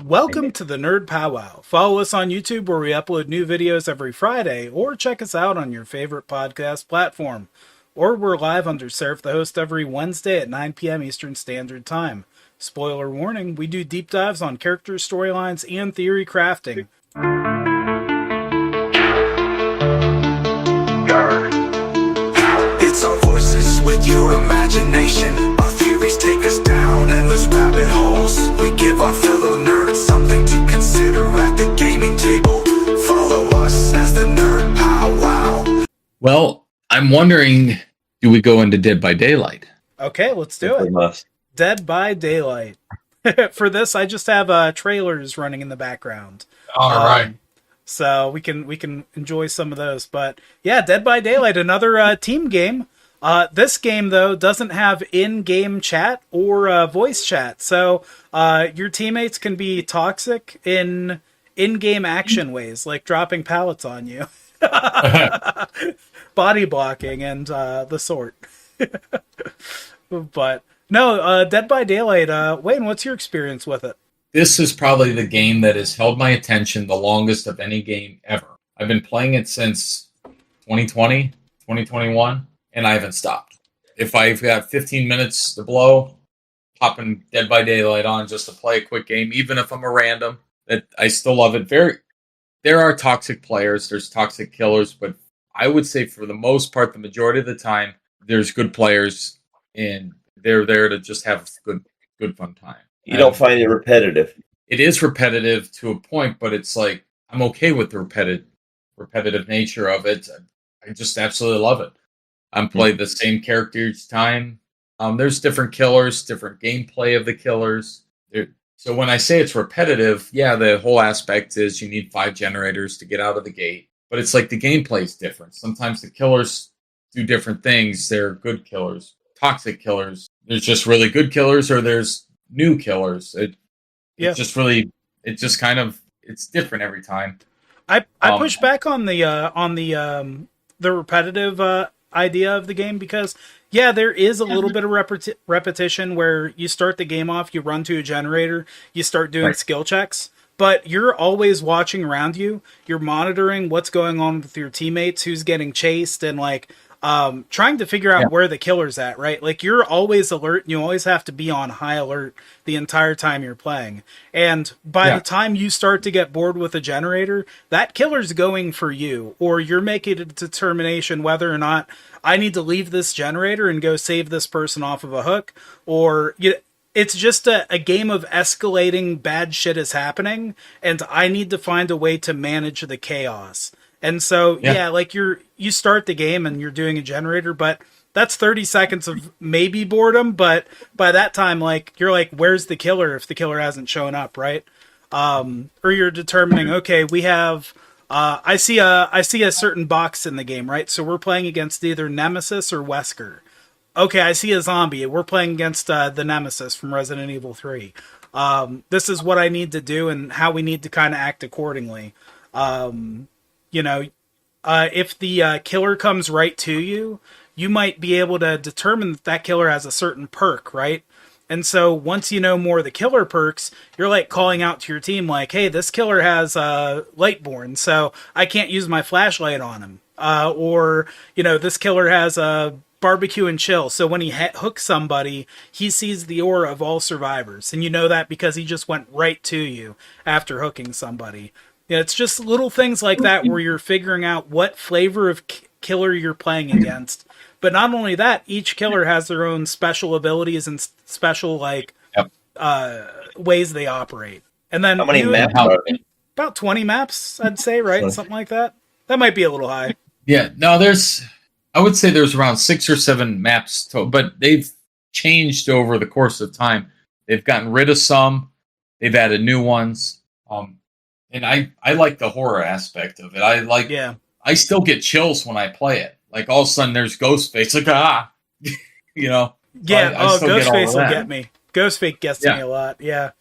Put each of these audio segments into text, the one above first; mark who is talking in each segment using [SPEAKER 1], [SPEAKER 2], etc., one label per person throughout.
[SPEAKER 1] Welcome to the Nerd Pow Wow. Follow us on YouTube where we upload new videos every Friday, or check us out on your favorite podcast platform. Or we're live under Seraph the Host every Wednesday at 9 p.m. Eastern Standard Time. Spoiler warning, we do deep dives on characters, storylines, and theory crafting.
[SPEAKER 2] It's our voices with your imagination. Our theories take us down endless rabbit holes. We give our fellow nerds something to consider at the gaming table. Follow us as the Nerd Pow Wow.
[SPEAKER 3] Well, I'm wondering, do we go into Dead by Daylight?
[SPEAKER 1] Okay, let's do it. Dead by Daylight. For this, I just have trailers running in the background.
[SPEAKER 3] All right.
[SPEAKER 1] So we can enjoy some of those. But yeah, Dead by Daylight, another team game. This game, though, doesn't have in-game chat or voice chat. So your teammates can be toxic in-game action ways, like dropping pallets on you. Body blocking and the sort. But no, Dead by Daylight, Wayne, what's your experience with it?
[SPEAKER 3] This is probably the game that has held my attention the longest of any game ever. I've been playing it since 2020, 2021, and I haven't stopped. If I've got 15 minutes to blow, popping Dead by Daylight on just to play a quick game, even if I'm a random, that I still love it. There are toxic players, there's toxic killers, but I would say for the most part, the majority of the time, there's good players, and they're there to just have a good fun time.
[SPEAKER 4] You don't find it repetitive.
[SPEAKER 3] It is repetitive to a point, but it's like I'm okay with the repetitive nature of it. I just absolutely love it. I'm playing the same character each time. There's different killers, different gameplay of the killers. So when I say it's repetitive, yeah, the whole aspect is you need 5 generators to get out of the gate. But it's like the gameplay is different. Sometimes the killers do different things. They're good killers, toxic killers. There's just really good killers, or there's new killers. It's different every time.
[SPEAKER 1] I push back on the repetitive idea of the game because there is a little bit of repetition where you start the game off, you run to a generator, you start doing skill checks, but you're always watching around you. You're monitoring what's going on with your teammates, who's getting chased, and trying to figure out where the killer's at, right? Like, you're always alert, and you always have to be on high alert the entire time you're playing. And by the time you start to get bored with a generator, that killer's going for you, or you're making a determination whether or not I need to leave this generator and go save this person off of a hook, or it's just a game of escalating bad shit is happening, and I need to find a way to manage the chaos. And so, you start the game and you're doing a generator, but that's 30 seconds of maybe boredom. But by that time, you're like, where's the killer if the killer hasn't shown up, right? Or you're determining, okay, we have, I see a certain box in the game, right? So we're playing against either Nemesis or Wesker. Okay, I see a zombie. We're playing against the Nemesis from Resident Evil 3. This is what I need to do and how we need to kind of act accordingly. If the killer comes right to you, you might be able to determine that killer has a certain perk, right? And so once you know more of the killer perks, you're calling out to your team hey, this killer has Lightborn, so I can't use my flashlight on him. Or this killer has a barbecue and chill, so when he hooks somebody, he sees the aura of all survivors. And you know that because he just went right to you after hooking somebody. It's just little things like that where you're figuring out what flavor of killer you're playing against. But not only that, each killer has their own special abilities and special ways they operate. And then
[SPEAKER 4] how many maps are there?
[SPEAKER 1] About 20 maps, I'd say, right? Something like that. That might be a little high.
[SPEAKER 3] Yeah, no, I would say there's around 6 or 7 maps, but they've changed over the course of time. They've gotten rid of some. They've added new ones. And I like the horror aspect of it. I still get chills when I play it. All of a sudden there's Ghostface.
[SPEAKER 1] Yeah, Ghostface will get me. Ghostface gets me a lot, yeah.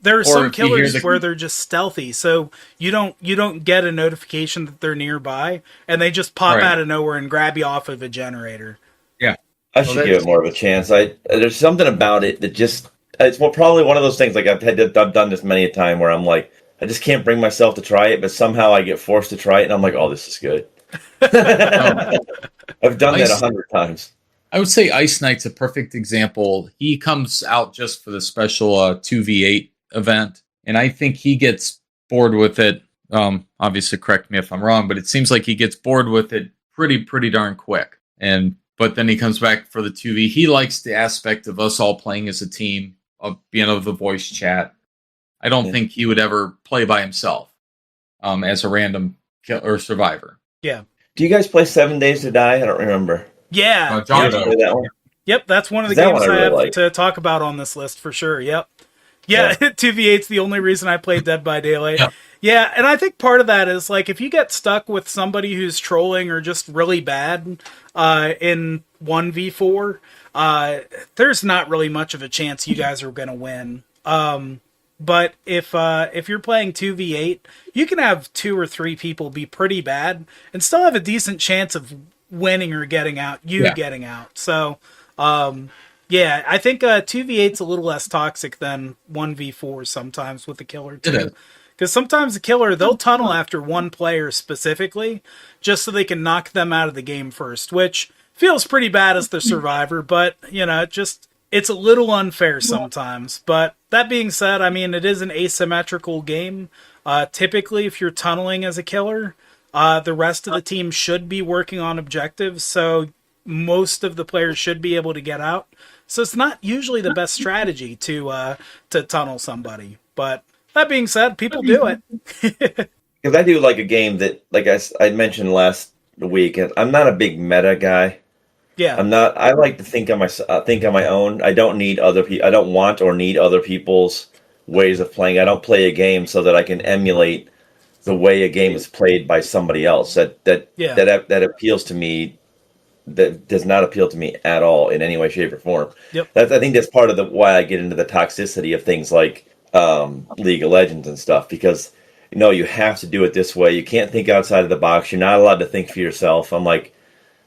[SPEAKER 1] There are some killers where they're just stealthy, so you don't get a notification that they're nearby, and they just pop out of nowhere and grab you off of a generator.
[SPEAKER 3] Yeah.
[SPEAKER 4] I should give it more of a chance. There's something about it that just it's probably one of those things. Like I've done this many a time where I'm like, I just can't bring myself to try it, but somehow I get forced to try it, and I'm like, oh, this is good. I've done that 100 times.
[SPEAKER 3] I would say Ice Knight's a perfect example. He comes out just for the special 2v8 event, and I think he gets bored with it. Obviously, correct me if I'm wrong, but it seems like he gets bored with it pretty darn quick. But then he comes back for the 2v. He likes the aspect of us all playing as a team, of being able to voice chat. I don't think he would ever play by himself as a random or survivor.
[SPEAKER 1] Yeah.
[SPEAKER 4] Do you guys play 7 Days to Die? I don't remember.
[SPEAKER 1] Yeah.
[SPEAKER 3] John
[SPEAKER 4] play that one?
[SPEAKER 1] Yep, that's one of the games I have to talk about on this list for sure. Yep. Yeah, 2v8's the only reason I played Dead by Daylight. Yep. Yeah, and I think part of that is, like, if you get stuck with somebody who's trolling or just really bad in 1v4, there's not really much of a chance you guys are going to win. But if you're playing 2v8, you can have 2 or 3 people be pretty bad and still have a decent chance of winning or getting out, getting out. So, yeah, I think 2v8's a little less toxic than 1v4 sometimes with the killer too. Because sometimes the killer, they'll tunnel after one player specifically just so they can knock them out of the game first, which feels pretty bad as the survivor, but, you know, it's a little unfair sometimes. But that being said, I mean, it is an asymmetrical game. Typically, if you're tunneling as a killer, the rest of the team should be working on objectives, so most of the players should be able to get out. So it's not usually the best strategy to tunnel somebody. But that being said, people do it.
[SPEAKER 4] Because I do like a game that, like I mentioned last week, and I'm not a big meta guy.
[SPEAKER 1] Yeah,
[SPEAKER 4] I'm not. I like to think on my own. I don't need other people. I don't want or need other people's ways of playing. I don't play a game so that I can emulate the way a game is played by somebody else. That appeals to me. That does not appeal to me at all in any way, shape, or form.
[SPEAKER 1] Yep.
[SPEAKER 4] I think that's part of why I get into the toxicity of things like League of Legends and stuff, because you have to do it this way. You can't think outside of the box. You're not allowed to think for yourself. I'm like,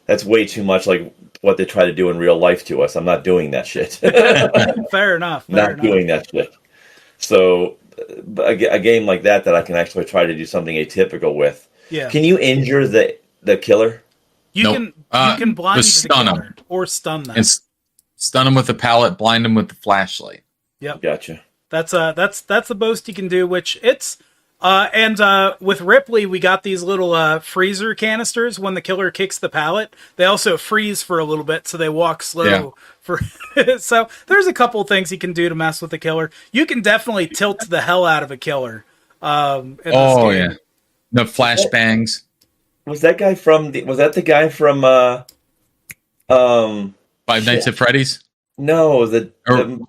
[SPEAKER 4] that's way too much like what they try to do in real life to us. I'm not doing that shit.
[SPEAKER 1] Fair enough.
[SPEAKER 4] Doing that shit. So a game like that I can actually try to do something atypical with.
[SPEAKER 1] Yeah.
[SPEAKER 4] Can you injure the killer?
[SPEAKER 1] You can blind the killer or stun them.
[SPEAKER 3] And stun them with the pallet, blind them with the flashlight.
[SPEAKER 1] Yep.
[SPEAKER 4] Gotcha.
[SPEAKER 1] That's the most you can do, which it's and with Ripley we got these little freezer canisters. When the killer kicks the pallet, they also freeze for a little bit, so they walk slow for so there's a couple things you can do to mess with the killer. You can definitely tilt the hell out of a killer. The
[SPEAKER 3] flashbangs.
[SPEAKER 4] Was that the guy from
[SPEAKER 3] Five Nights at Freddy's?
[SPEAKER 4] No, the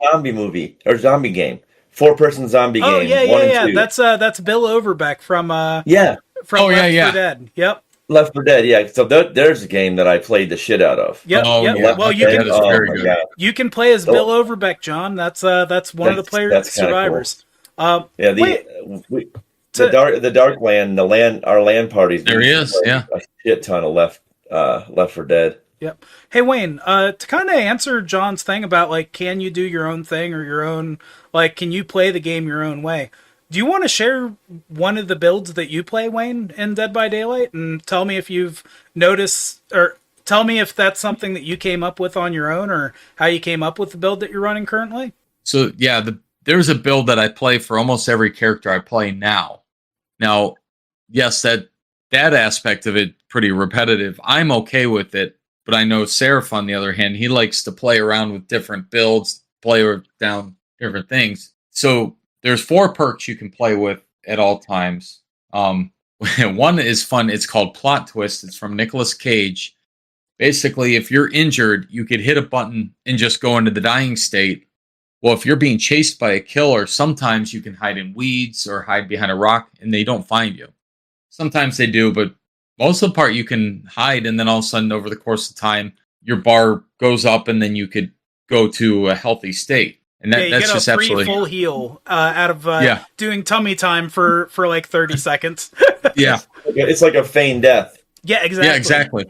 [SPEAKER 4] zombie movie or zombie game. 4-person zombie game.
[SPEAKER 1] Oh yeah. That's Bill Overbeck from Left 4 Dead. Yep.
[SPEAKER 4] Left 4 Dead, yeah. So there's a game that I played the shit out of.
[SPEAKER 1] Yep.
[SPEAKER 3] Yeah.
[SPEAKER 1] Well, you can play as Bill Overbeck, John. That's one of the players survivors.
[SPEAKER 4] Cool. The Darkland, our LAN parties.
[SPEAKER 3] There he is,
[SPEAKER 4] a shit ton of Left 4 Dead.
[SPEAKER 1] Yep. Hey Wayne, to kind of answer John's thing about like, can you do your own thing or your own, like, can you play the game your own way? Do you want to share one of the builds that you play, Wayne, in Dead by Daylight, and tell me if you've noticed, or tell me if that's something that you came up with on your own, or how you came up with the build that you're running currently?
[SPEAKER 3] So yeah, there's a build that I play for almost every character I play now. Now, yes, that aspect of it pretty repetitive. I'm okay with it, but I know Seraph, on the other hand, he likes to play around with different builds, play down different things. So there's 4 perks you can play with at all times. One is fun. It's called Plot Twist. It's from Nicolas Cage. Basically, if you're injured, you could hit a button and just go into the dying state. Well, if you're being chased by a killer, sometimes you can hide in weeds or hide behind a rock and they don't find you. Sometimes they do, but most of the part you can hide, and then all of a sudden over the course of time, your bar goes up and then you could go to a healthy state. And that's just absolutely
[SPEAKER 1] full heal out of doing tummy time for like 30 seconds.
[SPEAKER 3] Yeah.
[SPEAKER 4] It's like a feigned death.
[SPEAKER 1] Yeah, exactly.
[SPEAKER 3] Yeah, exactly.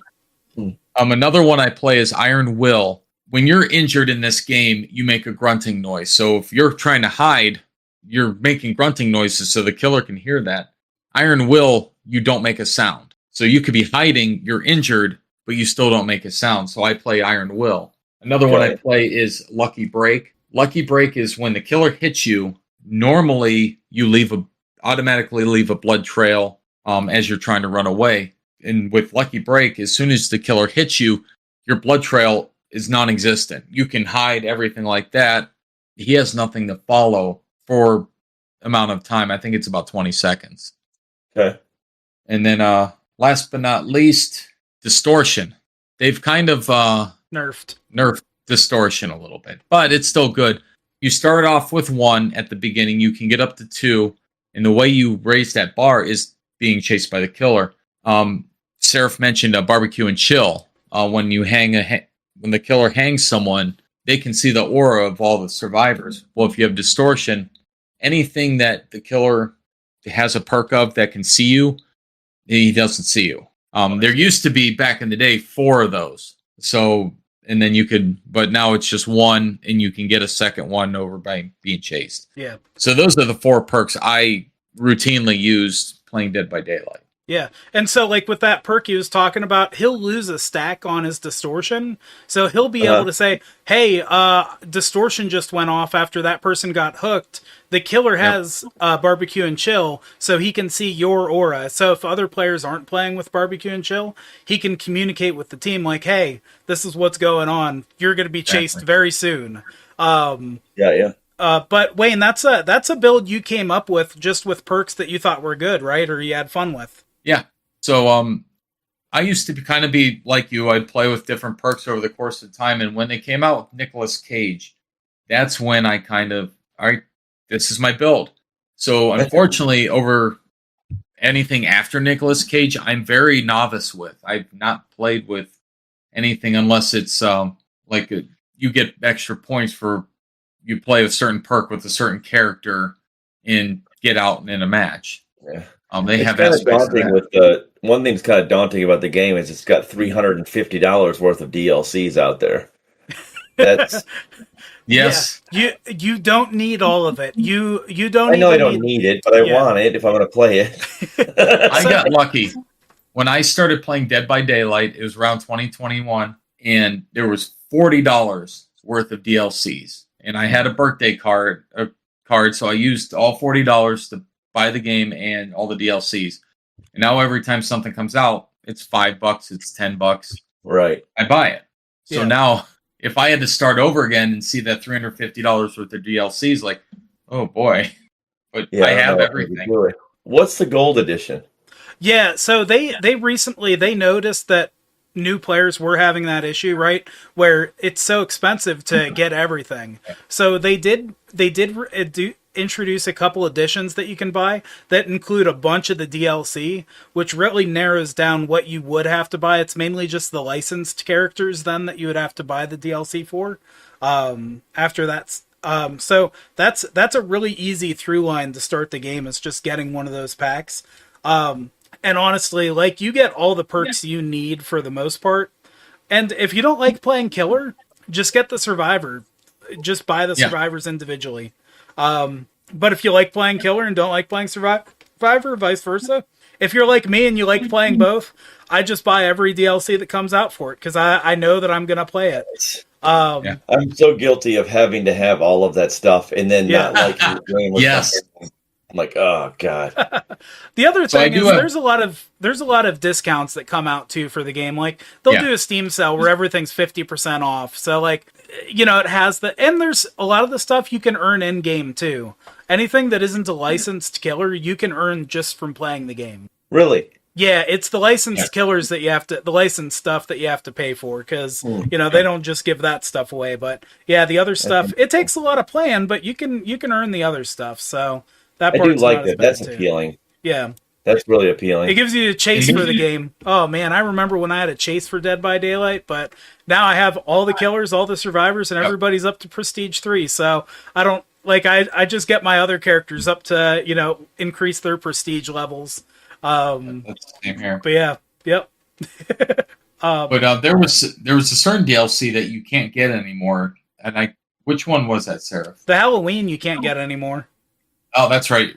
[SPEAKER 3] Another one I play is Iron Will. when you're injured in this game, you make a grunting noise. So if you're trying to hide, you're making grunting noises so the killer can hear that. Iron Will, you don't make a sound. So you could be hiding, you're injured, but you still don't make a sound. So I play Iron Will. Another one I play is Lucky Break. Lucky Break is when the killer hits you, normally you automatically leave a blood trail as you're trying to run away. And with Lucky Break, as soon as the killer hits you, your blood trail is non-existent. You can hide everything like that. He has nothing to follow for amount of time. I think it's about 20 seconds.
[SPEAKER 4] Okay.
[SPEAKER 3] And then last but not least, Distortion. They've kind of nerfed Distortion a little bit, but it's still good. You start off with 1 at the beginning. You can get up to 2, and the way you raise that bar is being chased by the killer. Seraph mentioned a barbecue and chill. When the killer hangs someone, they can see the aura of all the survivors. Well, if you have Distortion, anything that the killer has a perk of that can see you, he doesn't see you. There used to be, back in the day, 4 of those. So, and then but now it's just 1, and you can get a second one over by being chased.
[SPEAKER 1] Yeah.
[SPEAKER 3] So those are the 4 perks I routinely use playing Dead by Daylight.
[SPEAKER 1] Yeah. And so, like, with that perk he was talking about, he'll lose a stack on his Distortion. So he'll be able to say, hey, Distortion just went off after that person got hooked. The killer has Barbecue and Chill, so he can see your aura. So if other players aren't playing with Barbecue and Chill, he can communicate with the team like, hey, this is what's going on. You're going to be chased very soon. But Wayne, that's a build you came up with just with perks that you thought were good, right? Or you had fun with.
[SPEAKER 3] Yeah. So I used to be like you. I'd play with different perks over the course of time, and when they came out with Nicolas Cage, that's when I this is my build. So unfortunately, over anything after Nicolas Cage, I'm very novice with. I've not played with anything unless it's you get extra points for you play a certain perk with a certain character and get out in a match.
[SPEAKER 4] Yeah.
[SPEAKER 3] They
[SPEAKER 4] it's
[SPEAKER 3] have
[SPEAKER 4] kind of
[SPEAKER 3] aspects
[SPEAKER 4] daunting
[SPEAKER 3] of that.
[SPEAKER 4] One thing's kind of daunting about the game is it's got $350 worth of DLCs out there. That's
[SPEAKER 3] yes.
[SPEAKER 1] Yeah. You don't need all of it. You don't.
[SPEAKER 4] I know I don't need it, but I want it if I'm going to play it.
[SPEAKER 3] I got lucky when I started playing Dead by Daylight. It was around 2021, and there was $40 worth of DLCs, and I had a birthday card, so I used all $40 to buy the game and all the DLCs. And now every time something comes out, it's $5, it's $10.
[SPEAKER 4] Right.
[SPEAKER 3] I buy it. So now if I had to start over again and see that $350 worth of DLCs, like, oh boy. But I have everything.
[SPEAKER 4] What's the gold edition?
[SPEAKER 1] Yeah, so they recently noticed that new players were having that issue, right? Where it's so expensive to get everything. So they did introduce a couple editions that you can buy that include a bunch of the DLC, which really narrows down what you would have to buy. It's mainly just the licensed characters then that you would have to buy the DLC for. After that, so that's a really easy through line to start the game. Is just getting one of those packs. And honestly, like, you get all the perks you need for the most part. And if you don't like playing Killer, just get the Survivor. Just buy the Survivors individually. But if you like playing Killer and don't like playing Survivor, vice versa. If you're like me and you like playing both, I just buy every DLC that comes out for it because I know that I'm going to play it.
[SPEAKER 4] I'm so guilty of having to have all of that stuff and then not liking playing with something. I'm like, oh god.
[SPEAKER 1] The other thing is there's a lot of discounts that come out too for the game. Like they'll do a Steam sale where everything's 50% off. So like, it has and there's a lot of the stuff you can earn in game too. Anything that isn't a licensed killer, you can earn just from playing the game.
[SPEAKER 4] Really?
[SPEAKER 1] Yeah, it's the licensed killers that the licensed stuff that you have to pay for because they don't just give that stuff away. But yeah, the other stuff it takes a lot of playing, but you can earn the other stuff. So. That
[SPEAKER 4] I do like that. That's appealing.
[SPEAKER 1] Yeah.
[SPEAKER 4] That's really appealing.
[SPEAKER 1] It gives you a chase for the game. Oh, man, I remember when I had a chase for Dead by Daylight, but now I have all the killers, all the survivors, and everybody's up to Prestige 3, so I don't, I just get my other characters up to, increase their prestige levels.
[SPEAKER 3] That's the same here.
[SPEAKER 1] But yeah, yep.
[SPEAKER 3] But there was a certain DLC that you can't get anymore, and which one was that, Sarah?
[SPEAKER 1] The Halloween you can't get anymore.
[SPEAKER 3] Oh, that's right.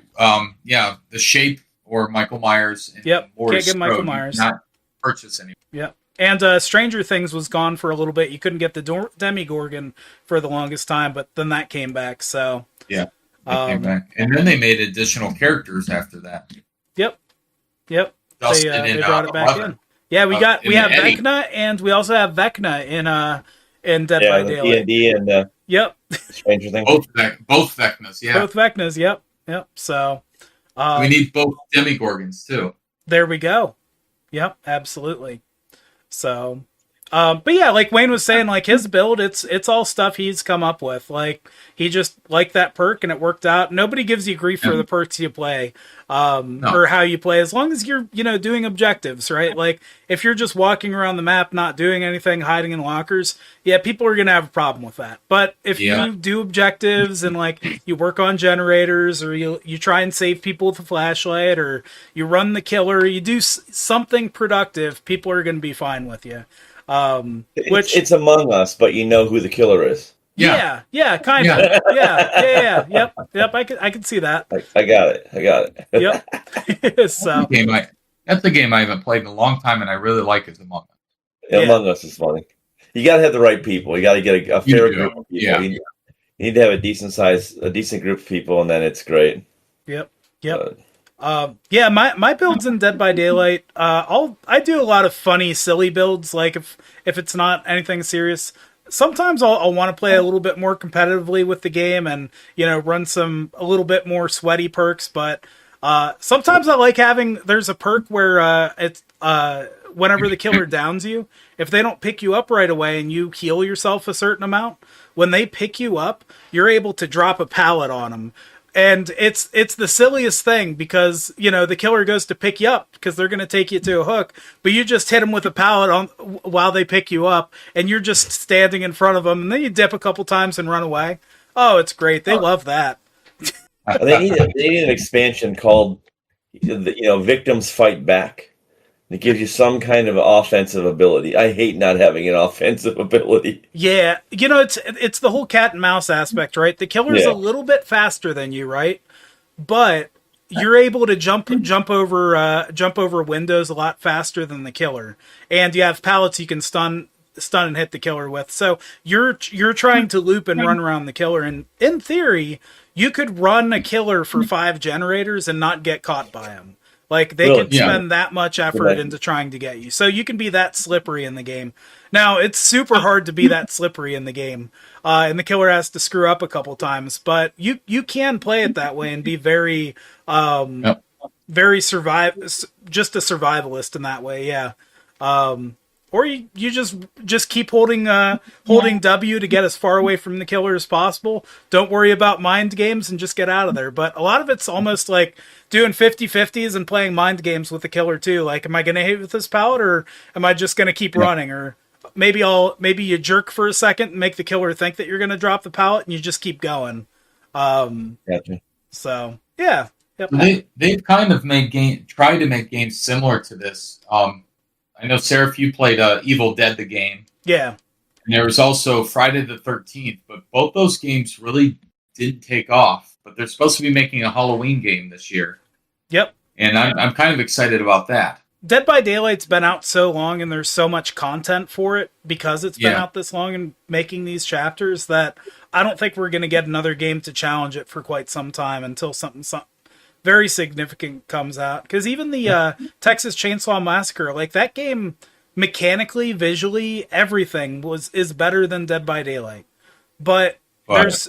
[SPEAKER 3] Yeah, the Shape or Michael Myers. And
[SPEAKER 1] Yep,
[SPEAKER 3] Morris
[SPEAKER 1] can't get Michael
[SPEAKER 3] Strode,
[SPEAKER 1] Myers.
[SPEAKER 3] you cannot purchase anymore.
[SPEAKER 1] Yep. And Stranger Things was gone for a little bit. You couldn't get the Demogorgon for the longest time, but then that came back. So
[SPEAKER 3] yeah, they came back, and then they made additional characters after that.
[SPEAKER 1] Yep.
[SPEAKER 3] Dustin
[SPEAKER 1] They brought it back
[SPEAKER 3] 11.
[SPEAKER 1] in. Yeah, we have
[SPEAKER 3] Eddie.
[SPEAKER 1] Vecna, and we also have Vecna in Dead by
[SPEAKER 4] the
[SPEAKER 1] Daylight.
[SPEAKER 4] D&D and
[SPEAKER 1] Yep.
[SPEAKER 4] Stranger Things.
[SPEAKER 3] Both Vecnas, yeah.
[SPEAKER 1] Both Vecnas. Yep. So
[SPEAKER 3] We need both Demogorgons too.
[SPEAKER 1] there we go. Yep, absolutely. So, but yeah, like Wayne was saying, like his build, it's all stuff he's come up with. Like he just liked that perk and it worked out. Nobody gives you grief for the perks you play, or how you play, as long as you're, doing objectives, right? Like if you're just walking around the map, not doing anything, hiding in lockers, yeah, people are gonna have a problem with that. But if you do objectives and like you work on generators, or you try and save people with a flashlight, or you run the killer, you do something productive, people are gonna be fine with you.
[SPEAKER 4] It's Among Us, but you know who the killer is.
[SPEAKER 1] Yeah, kind of. Yeah. Yep. I can see that.
[SPEAKER 4] I got it.
[SPEAKER 1] Yep. So
[SPEAKER 3] that's a game I haven't played in a long time, and I really like it. Among Us.
[SPEAKER 4] Among Us is funny. You got to have the right people. You got to get a fair group of people.
[SPEAKER 3] Yeah.
[SPEAKER 4] You need to have a decent group of people, and then it's great.
[SPEAKER 1] Yep. Yeah, my builds in Dead by Daylight, I do a lot of funny, silly builds. Like if it's not anything serious, sometimes I'll want to play a little bit more competitively with the game and run a little bit more sweaty perks. But sometimes I like there's a perk where it's whenever the killer downs you, if they don't pick you up right away and you heal yourself a certain amount, when they pick you up, you're able to drop a pallet on them. And it's the silliest thing because, the killer goes to pick you up because they're going to take you to a hook, but you just hit them with a pallet while they pick you up, and you're just standing in front of them, and then you dip a couple times and run away. Oh, it's great. They love that.
[SPEAKER 4] They need an expansion called, Victims Fight Back. It gives you some kind of offensive ability. I hate not having an offensive ability.
[SPEAKER 1] Yeah, it's the whole cat and mouse aspect, right? The killer's a little bit faster than you, right? But you're able to jump over windows a lot faster than the killer, and you have pallets you can stun and hit the killer with. So you're trying to loop and run around the killer, and in theory, you could run a killer for 5 generators and not get caught by him. Like, they could spend that much effort into trying to get you. So you can be that slippery in the game. Now, it's super hard to be that slippery in the game. And the killer has to screw up a couple times. But you can play it that way and be very, very just a survivalist in that way, yeah. Or you just keep holding W to get as far away from the killer as possible. Don't worry about mind games and just get out of there. But a lot of it's almost like doing 50-50s and playing mind games with the killer too. Like, am I going to hit with this pallet, or am I just going to keep running? Or maybe you jerk for a second and make the killer think that you're going to drop the pallet, and you just keep going.
[SPEAKER 4] Gotcha.
[SPEAKER 1] So yeah. Yep.
[SPEAKER 3] They've kind of tried to make games similar to this. I know, Seraph, you played Evil Dead the game.
[SPEAKER 1] Yeah.
[SPEAKER 3] And there was also Friday the 13th, but both those games really didn't take off. But they're supposed to be making a Halloween game this year.
[SPEAKER 1] Yep.
[SPEAKER 3] And I'm kind of excited about that.
[SPEAKER 1] Dead by Daylight's been out so long, and there's so much content for it because it's been out this long and making these chapters, that I don't think we're going to get another game to challenge it for quite some time until something very significant comes out. Because even the Texas Chainsaw Massacre, like, that game, mechanically, visually, everything is better than Dead by Daylight. But there's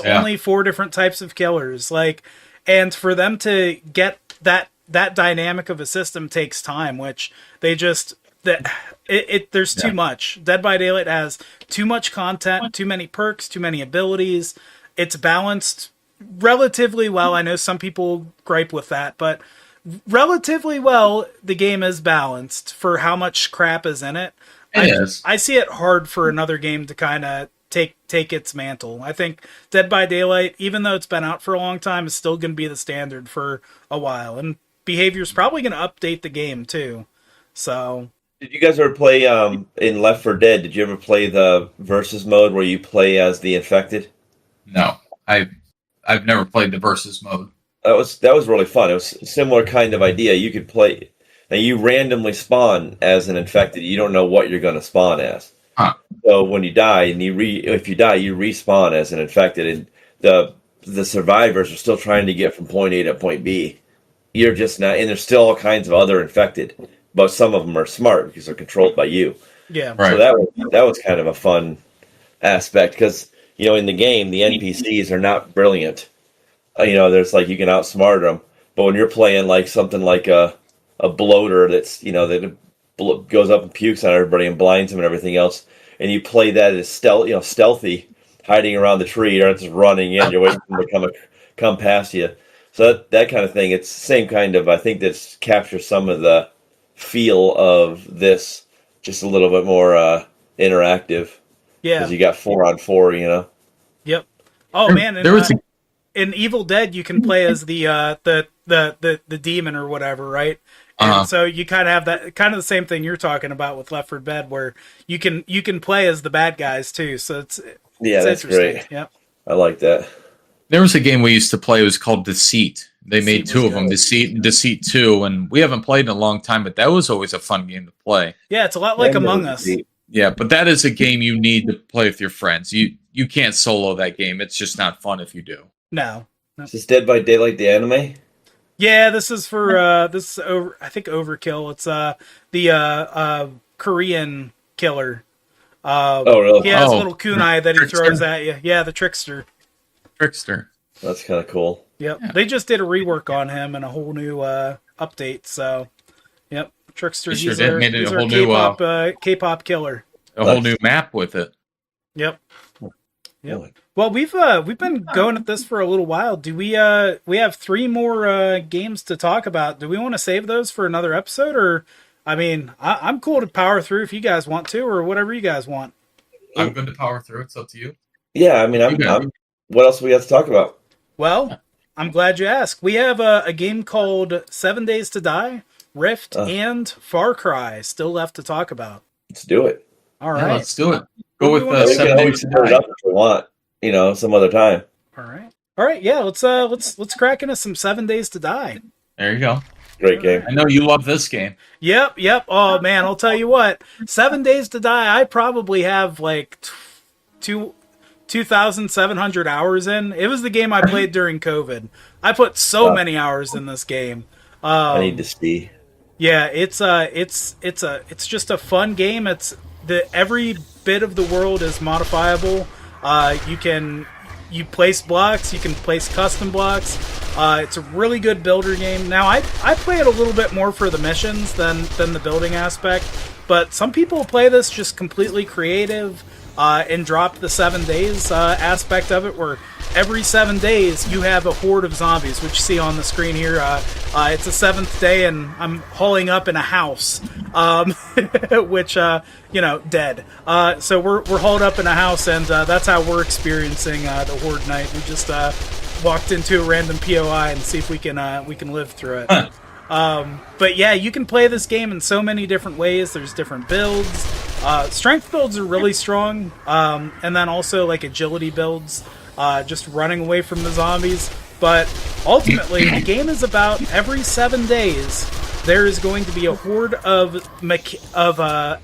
[SPEAKER 1] only 4 different types of killers, like, and for them to get that dynamic of a system takes time, which they just there's too much. Dead by Daylight has too much content, too many perks, too many abilities. It's balanced relatively well. I know some people gripe with that, but relatively well, the game is balanced for how much crap is in it. I see it hard for another game to kind of take its mantle. I think Dead by Daylight, even though it's been out for a long time, is still going to be the standard for a while, and Behavior's probably going to update the game too. So
[SPEAKER 4] Did you guys ever play in Left 4 Dead? Did you ever play the versus mode where you play as the infected?
[SPEAKER 3] No, I've never played the versus mode.
[SPEAKER 4] That was really fun. It was a similar kind of idea. You could play, and you randomly spawn as an infected. You don't know what you're going to spawn as.
[SPEAKER 3] Huh.
[SPEAKER 4] So when you die, and if you die, you respawn as an infected, and the survivors are still trying to get from point A to point B. You're just not, and there's still all kinds of other infected, but some of them are smart because they're controlled by you.
[SPEAKER 1] Yeah.
[SPEAKER 3] Right.
[SPEAKER 4] So that was kind of a fun aspect because in the game the NPCs are not brilliant. There's like you can outsmart them, but when you're playing like something like a bloater that's that goes up and pukes on everybody and blinds them and everything else, and you play that as stealthy, hiding around the tree, you're not just running in, you're waiting for them to come past you. So that kind of thing, it's the same kind of, I think this captures some of the feel of this, just a little bit more interactive.
[SPEAKER 1] Yeah.
[SPEAKER 4] Because you got 4-on-4,
[SPEAKER 1] Yep. Oh man,
[SPEAKER 3] There was
[SPEAKER 1] in Evil Dead you can play as the demon or whatever, right?
[SPEAKER 3] Uh-huh.
[SPEAKER 1] And so you kind of have that kind of the same thing you're talking about with Left 4 Dead, where you can play as the bad guys too. So it's
[SPEAKER 4] that's great.
[SPEAKER 1] Yep.
[SPEAKER 4] I like that.
[SPEAKER 3] There was a game we used to play. It was called Deceit. They made two of them, Deceit and Deceit 2, and we haven't played in a long time, but that was always a fun game to play.
[SPEAKER 1] Yeah, it's a lot like Among Us.
[SPEAKER 3] Yeah, but that is a game you need to play with your friends. You can't solo that game. It's just not fun if you do.
[SPEAKER 1] No.
[SPEAKER 4] Is this Dead by Daylight the anime?
[SPEAKER 1] Yeah, this is for this is over. I think Overkill. It's the Korean killer.
[SPEAKER 4] Oh, really?
[SPEAKER 1] He has a
[SPEAKER 3] Oh,
[SPEAKER 1] little kunai that he
[SPEAKER 3] trickster?
[SPEAKER 1] throws at you. Yeah, the trickster.
[SPEAKER 3] Trickster.
[SPEAKER 4] That's kind of cool.
[SPEAKER 1] Yep.
[SPEAKER 3] Yeah.
[SPEAKER 1] They just did a rework on him and a whole new update. So, yep, trickster.
[SPEAKER 3] They sure
[SPEAKER 1] He's
[SPEAKER 3] did.
[SPEAKER 1] our,
[SPEAKER 3] Made it
[SPEAKER 1] he's
[SPEAKER 3] a
[SPEAKER 1] our
[SPEAKER 3] whole new,
[SPEAKER 1] K-pop killer.
[SPEAKER 3] A whole new map with it.
[SPEAKER 1] Yep. Yep. Well, we've been going at this for a little while. Do we have 3 more games to talk about? Do we want to save those for another episode, or I mean, I'm cool to power through if you guys want to, or whatever you guys want.
[SPEAKER 3] I'm going to power through. It's up to you.
[SPEAKER 4] Yeah, I mean, I'm what else we have to talk about?
[SPEAKER 1] Well, I'm glad you asked. We have a game called 7 Days to Die, Rift, and Far Cry still left to talk about.
[SPEAKER 4] Let's do it.
[SPEAKER 1] All
[SPEAKER 3] Yeah,
[SPEAKER 1] right.
[SPEAKER 3] let's do it. Go with
[SPEAKER 4] We can
[SPEAKER 3] 7
[SPEAKER 4] always
[SPEAKER 3] Days to
[SPEAKER 4] split it
[SPEAKER 3] Die.
[SPEAKER 4] up if you want, some other time.
[SPEAKER 1] All right. All right. Yeah. Let's crack into some 7 Days to Die.
[SPEAKER 3] There you go.
[SPEAKER 4] Great game.
[SPEAKER 3] I know you love this game.
[SPEAKER 1] Yep. Oh man, I'll tell you what. 7 Days to Die. I probably have like 2,700 hours in. It was the game I played during COVID. I put so many hours in this game.
[SPEAKER 4] I need to see.
[SPEAKER 1] Yeah, it's just a fun game. Every bit of the world is modifiable. You place blocks, you can place custom blocks. It's a really good builder game. Now I play it a little bit more for the missions than the building aspect, but some people play this just completely creative and drop the 7 days aspect of it, where every 7 days you have a horde of zombies, which you see on the screen here. It's the 7th day, and I'm hauling up in a house, which dead. So we're hauled up in a house, and that's how we're experiencing the horde night. We just walked into a random POI and see if we can live through it. But yeah, you can play this game in so many different ways. There's different builds. Strength builds are really strong, and then also like agility builds, just running away from the zombies. But ultimately, the game is about every 7 days there is going to be a horde of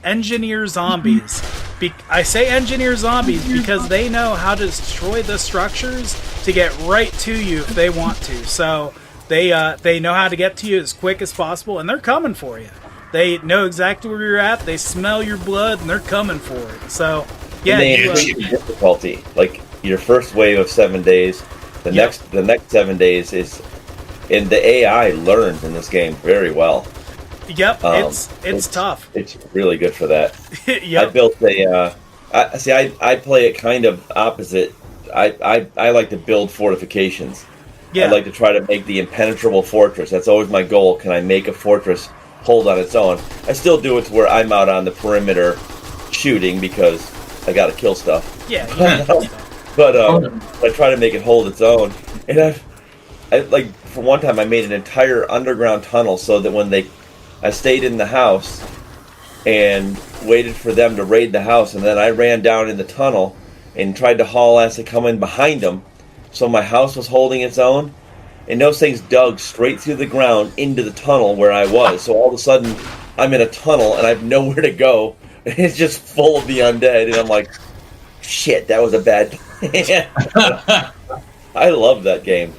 [SPEAKER 1] engineer zombies. I say engineer zombies because they know how to destroy the structures to get right to you if they want to. So they know how to get to you as quick as possible, and they're coming for you. They know exactly where you're at. They smell your blood, and they're coming for it. So yeah,
[SPEAKER 4] And they increase the difficulty. Like your first wave of 7 days, the next 7 days is, and the AI learns in this game very well.
[SPEAKER 1] Yep, it's tough.
[SPEAKER 4] It's really good for that.
[SPEAKER 1] Yep.
[SPEAKER 4] I built I play it kind of opposite. I like to build fortifications.
[SPEAKER 1] Yeah.
[SPEAKER 4] I like to try to make the impenetrable fortress. That's always my goal. Can I make a fortress hold on its own? I still do it to where I'm out on the perimeter shooting because I gotta kill stuff.
[SPEAKER 1] Yeah.
[SPEAKER 4] But I try to make it hold its own. And I like, for one time I made an entire underground tunnel so that when I stayed in the house, and waited for them to raid the house, and then I ran down in the tunnel and tried to haul ass to come in behind them, so my house was holding its own, and those things dug straight through the ground into the tunnel where I was, so all of a sudden I'm in a tunnel and I have nowhere to go, and it's just full of the undead, and I'm like, shit, that was a bad plan. I love that game.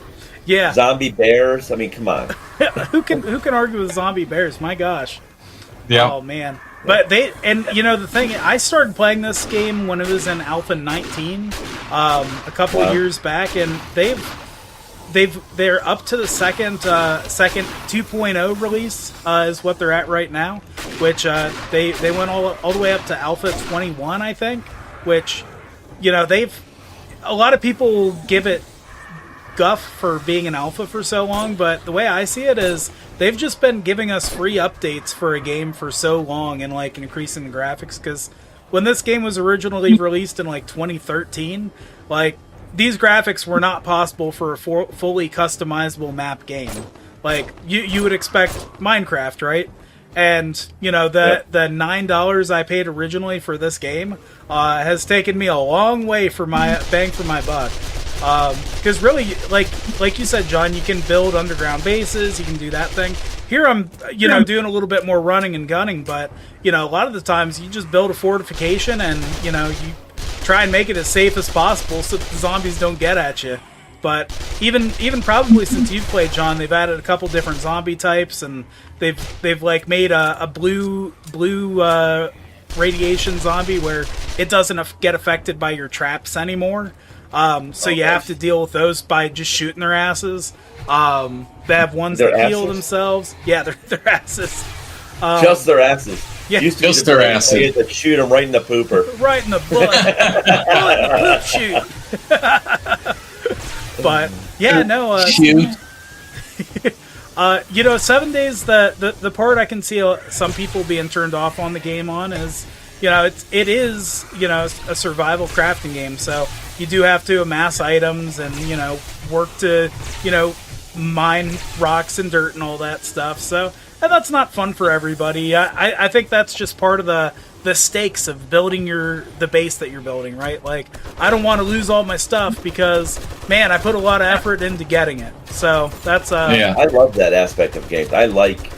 [SPEAKER 1] Yeah.
[SPEAKER 4] Zombie bears, I mean, come on.
[SPEAKER 1] who can argue with zombie bears? My gosh.
[SPEAKER 3] Yeah.
[SPEAKER 1] Oh man. But the thing, I started playing this game when it was in Alpha 19, a couple of years back, and they're up to the second 2.0 release is what they're at right now, which they went all the way up to Alpha 21, I think, which a lot of people give it guff for being an alpha for so long, but the way I see it is they've just been giving us free updates for a game for so long and like increasing the graphics, because when this game was originally released in like 2013, like these graphics were not possible for a fully customizable map game. Like you would expect Minecraft, right? And the $9 I paid originally for this game has taken me a long way for my bang for my buck. Because really, like you said, John, you can build underground bases, you can do that thing. Here I'm, doing a little bit more running and gunning, but, a lot of the times you just build a fortification and, you try and make it as safe as possible so that the zombies don't get at you. But even probably since you've played, John, they've added a couple different zombie types, and they've like made a blue radiation zombie where it doesn't get affected by your traps anymore. So you have to deal with those by just shooting their asses. They have ones that heal themselves. Yeah, their asses.
[SPEAKER 4] Just their asses.
[SPEAKER 1] Yeah,
[SPEAKER 4] just their asses. That shoot them right in the pooper.
[SPEAKER 1] Right in the butt. Bullet in the poop shoot. But yeah, no.
[SPEAKER 3] Shoot.
[SPEAKER 1] 7 days. The part I can see some people being turned off on the game on is, it is a survival crafting game, so you do have to amass items and work to mine rocks and dirt and all that stuff. So and that's not fun for everybody. I think that's just part of the stakes of building the base that you're building, right? Like, I don't want to lose all my stuff because, man, I put a lot of effort into getting it. So that's
[SPEAKER 4] I love that aspect of games. I like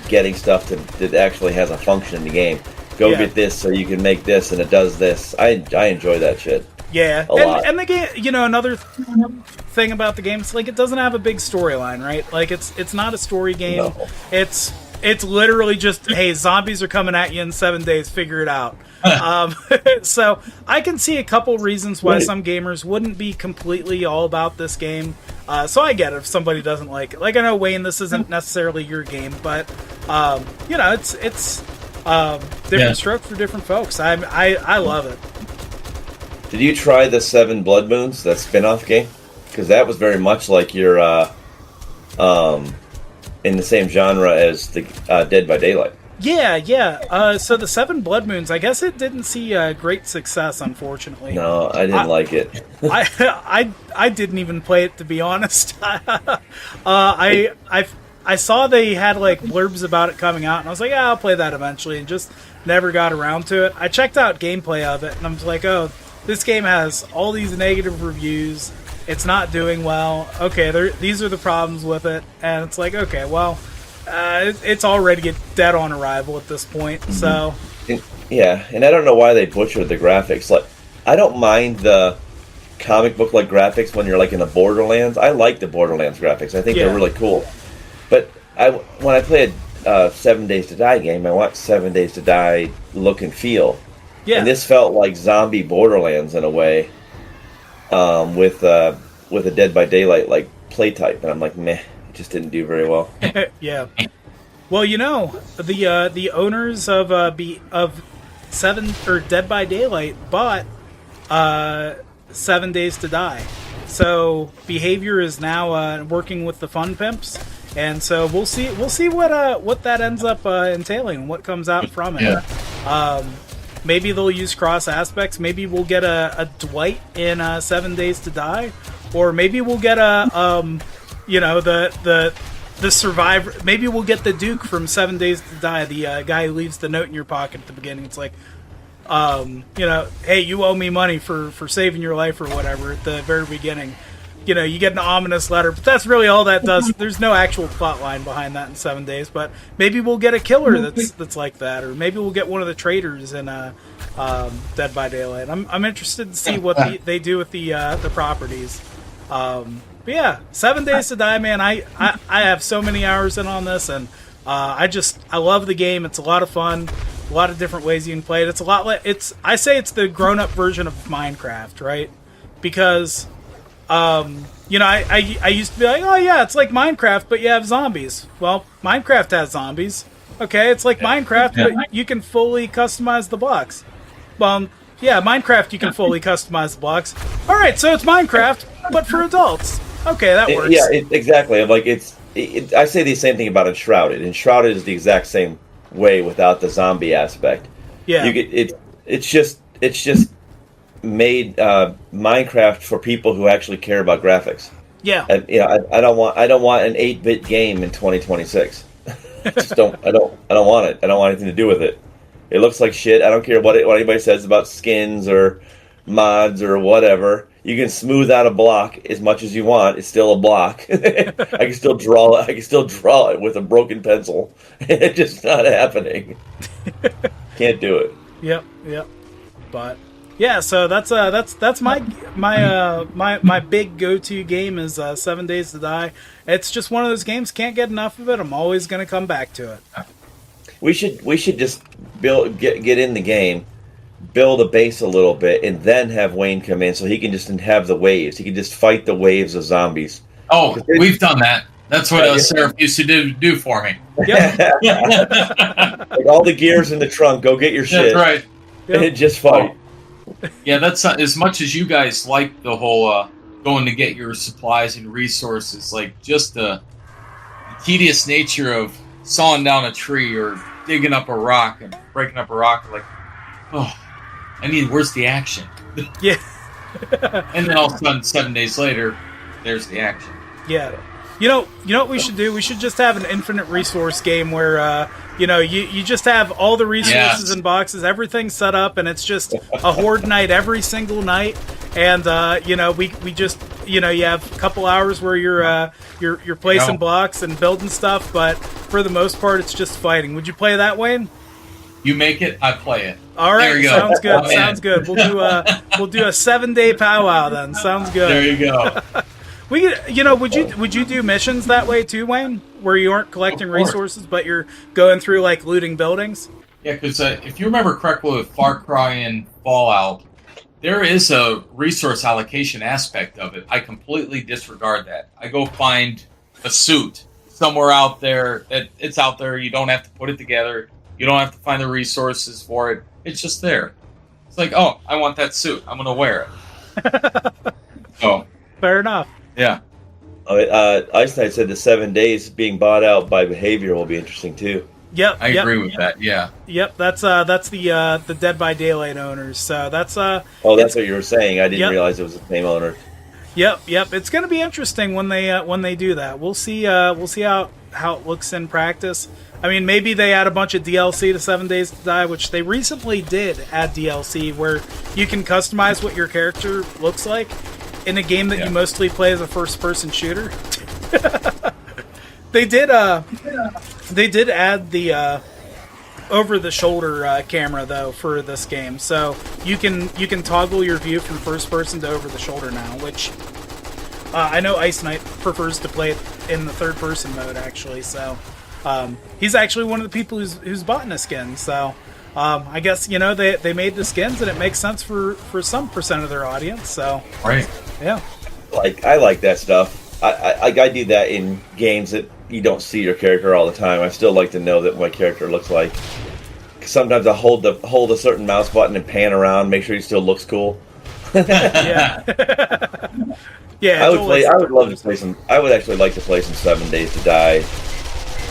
[SPEAKER 4] getting stuff that actually has a function in the game. Go get this so you can make this and it does this. I enjoy that shit.
[SPEAKER 1] Yeah,
[SPEAKER 4] a lot.
[SPEAKER 1] And the game, another thing about the game, it's like it doesn't have a big storyline, right? Like it's not a story game. No. It's literally just, hey, zombies are coming at you in 7 days, figure it out. So I can see a couple reasons why some gamers wouldn't be completely all about this game. So I get it if somebody doesn't like it. Like, I know, Wayne, this isn't necessarily your game, but it's different strokes for different folks. I love it.
[SPEAKER 4] Did you try the Seven Blood Moons, that spin-off game? Because that was very much like your in the same genre as the Dead by Daylight.
[SPEAKER 1] Yeah. So the Seven Blood Moons, I guess it didn't see great success, unfortunately.
[SPEAKER 4] No, I didn't like it.
[SPEAKER 1] I didn't even play it, to be honest. I saw they had like blurbs about it coming out, and I was like, I'll play that eventually, and just never got around to it. I checked out gameplay of it, and I was like, oh, this game has all these negative reviews. It's not doing well. Okay, these are the problems with it, and it's like, okay, well, it's already dead on arrival at this point. So,
[SPEAKER 4] and I don't know why they butchered the graphics. Like, I don't mind the comic book like graphics when you're like in the Borderlands. I like the Borderlands graphics. I think they're really cool. But when I play a 7 Days to Die game, I want 7 Days to Die look and feel. Yeah. And this felt like zombie Borderlands in a way, with a Dead by Daylight like play type, and I'm like, meh, it just didn't do very well.
[SPEAKER 1] Yeah. Well, the owners of Dead by Daylight bought 7 Days to Die, so Behavior is now working with the Fun Pimps, and so we'll see what that ends up entailing, what comes out from it. Yeah. Maybe they'll use cross aspects. Maybe we'll get a Dwight in 7 Days to Die, or maybe we'll get the the survivor. Maybe we'll get the Duke from 7 Days to Die, the guy who leaves the note in your pocket at the beginning. It's like, hey, you owe me money for saving your life or whatever at the very beginning. You get an ominous letter, but that's really all that does. There's no actual plot line behind that in 7 Days, but maybe we'll get a killer that's like that, or maybe we'll get one of the traitors in Dead by Daylight. I'm interested to see what they do with the properties. But yeah, 7 Days to Die, man. I have so many hours in on this, and I love the game. It's a lot of fun. A lot of different ways you can play it. It's a lot like I say it's the grown-up version of Minecraft, right? Because I used to be like, oh yeah, it's like Minecraft, but you have zombies. Well, Minecraft has zombies. Okay, it's like Minecraft, but you can fully customize the blocks. Well, yeah, Minecraft, you can fully customize the blocks. All right, so it's Minecraft, but for adults. Okay, that works.
[SPEAKER 4] Exactly. Like I say the same thing about Enshrouded. Enshrouded is the exact same way without the zombie aspect. Yeah, it's just made Minecraft for people who actually care about graphics.
[SPEAKER 1] Yeah,
[SPEAKER 4] and, I don't want an 8-bit game in 2026. I don't want it. I don't want anything to do with it. It looks like shit. I don't care what anybody says about skins or mods or whatever. You can smooth out a block as much as you want. It's still a block. I can still draw it. I can still draw it with a broken pencil. It's just not happening. Can't do it.
[SPEAKER 1] Yep. But yeah, so that's my big go-to game is 7 Days to Die. It's just one of those games. Can't get enough of it. I'm always going to come back to it.
[SPEAKER 4] We should just get in the game, build a base a little bit, and then have Wayne come in so he can just have the waves. He can just fight the waves of zombies.
[SPEAKER 3] Oh, we've done that. That's what Seraph used to do for me.
[SPEAKER 1] Yep.
[SPEAKER 4] Like all the gear's in the trunk. Go get your shit.
[SPEAKER 3] That's right.
[SPEAKER 4] And just fight.
[SPEAKER 3] Yeah, that's as much as you guys like the whole going to get your supplies and resources, like just the tedious nature of sawing down a tree or digging up a rock and breaking up a rock. Like, where's the action?
[SPEAKER 1] Yeah.
[SPEAKER 3] And then all of a sudden, 7 days later, there's the action.
[SPEAKER 1] Yeah. You know what we should do? We should just have an infinite resource game where you just have all the resources in boxes, everything's set up, and it's just a Horde night every single night. And we just you have a couple hours where you're placing blocks and building stuff, but for the most part, it's just fighting. Would you play that, Wayne?
[SPEAKER 3] You make it, I play it.
[SPEAKER 1] All right,
[SPEAKER 3] there you go.
[SPEAKER 1] Sounds good. Sounds good. We'll do a 7-day powwow then. Sounds good.
[SPEAKER 3] There you go.
[SPEAKER 1] Would you do missions that way too, Wayne? Where you aren't collecting resources, but you're going through like looting buildings?
[SPEAKER 3] Yeah, because if you remember correctly with Far Cry and Fallout, there is a resource allocation aspect of it. I completely disregard that. I go find a suit somewhere out there. It's out there. You don't have to put it together. You don't have to find the resources for it. It's just there. It's like, oh, I want that suit. I'm going to wear it. So
[SPEAKER 1] fair enough.
[SPEAKER 3] Yeah.
[SPEAKER 4] Ice Knight said the 7 days being bought out by behavior will be interesting too.
[SPEAKER 1] Yep,
[SPEAKER 3] I agree with that. Yeah.
[SPEAKER 1] Yep, that's the Dead by Daylight owners. So that's that's
[SPEAKER 4] what you were saying. I didn't realize it was the same owner.
[SPEAKER 1] Yep. It's going to be interesting when they do that. We'll see how it looks in practice. I mean, maybe they add a bunch of DLC to 7 Days to Die, which they recently did add DLC where you can customize what your character looks like in a game that you mostly play as a first-person shooter. They did add the over-the-shoulder camera though for this game, so you can toggle your view from first-person to over-the-shoulder now, which I know Ice Knight prefers to play it in the third-person mode actually. So he's actually one of the people who's bought a skin. So I guess they made the skins and it makes sense for some percent of their audience. So
[SPEAKER 3] right.
[SPEAKER 1] Yeah,
[SPEAKER 4] I like that stuff. I do that in games that you don't see your character all the time. I still like to know that my character looks like. Sometimes I hold a certain mouse button and pan around, make sure he still looks cool.
[SPEAKER 1] Yeah. Yeah.
[SPEAKER 4] I would love to play some. I would actually like to play some 7 Days to Die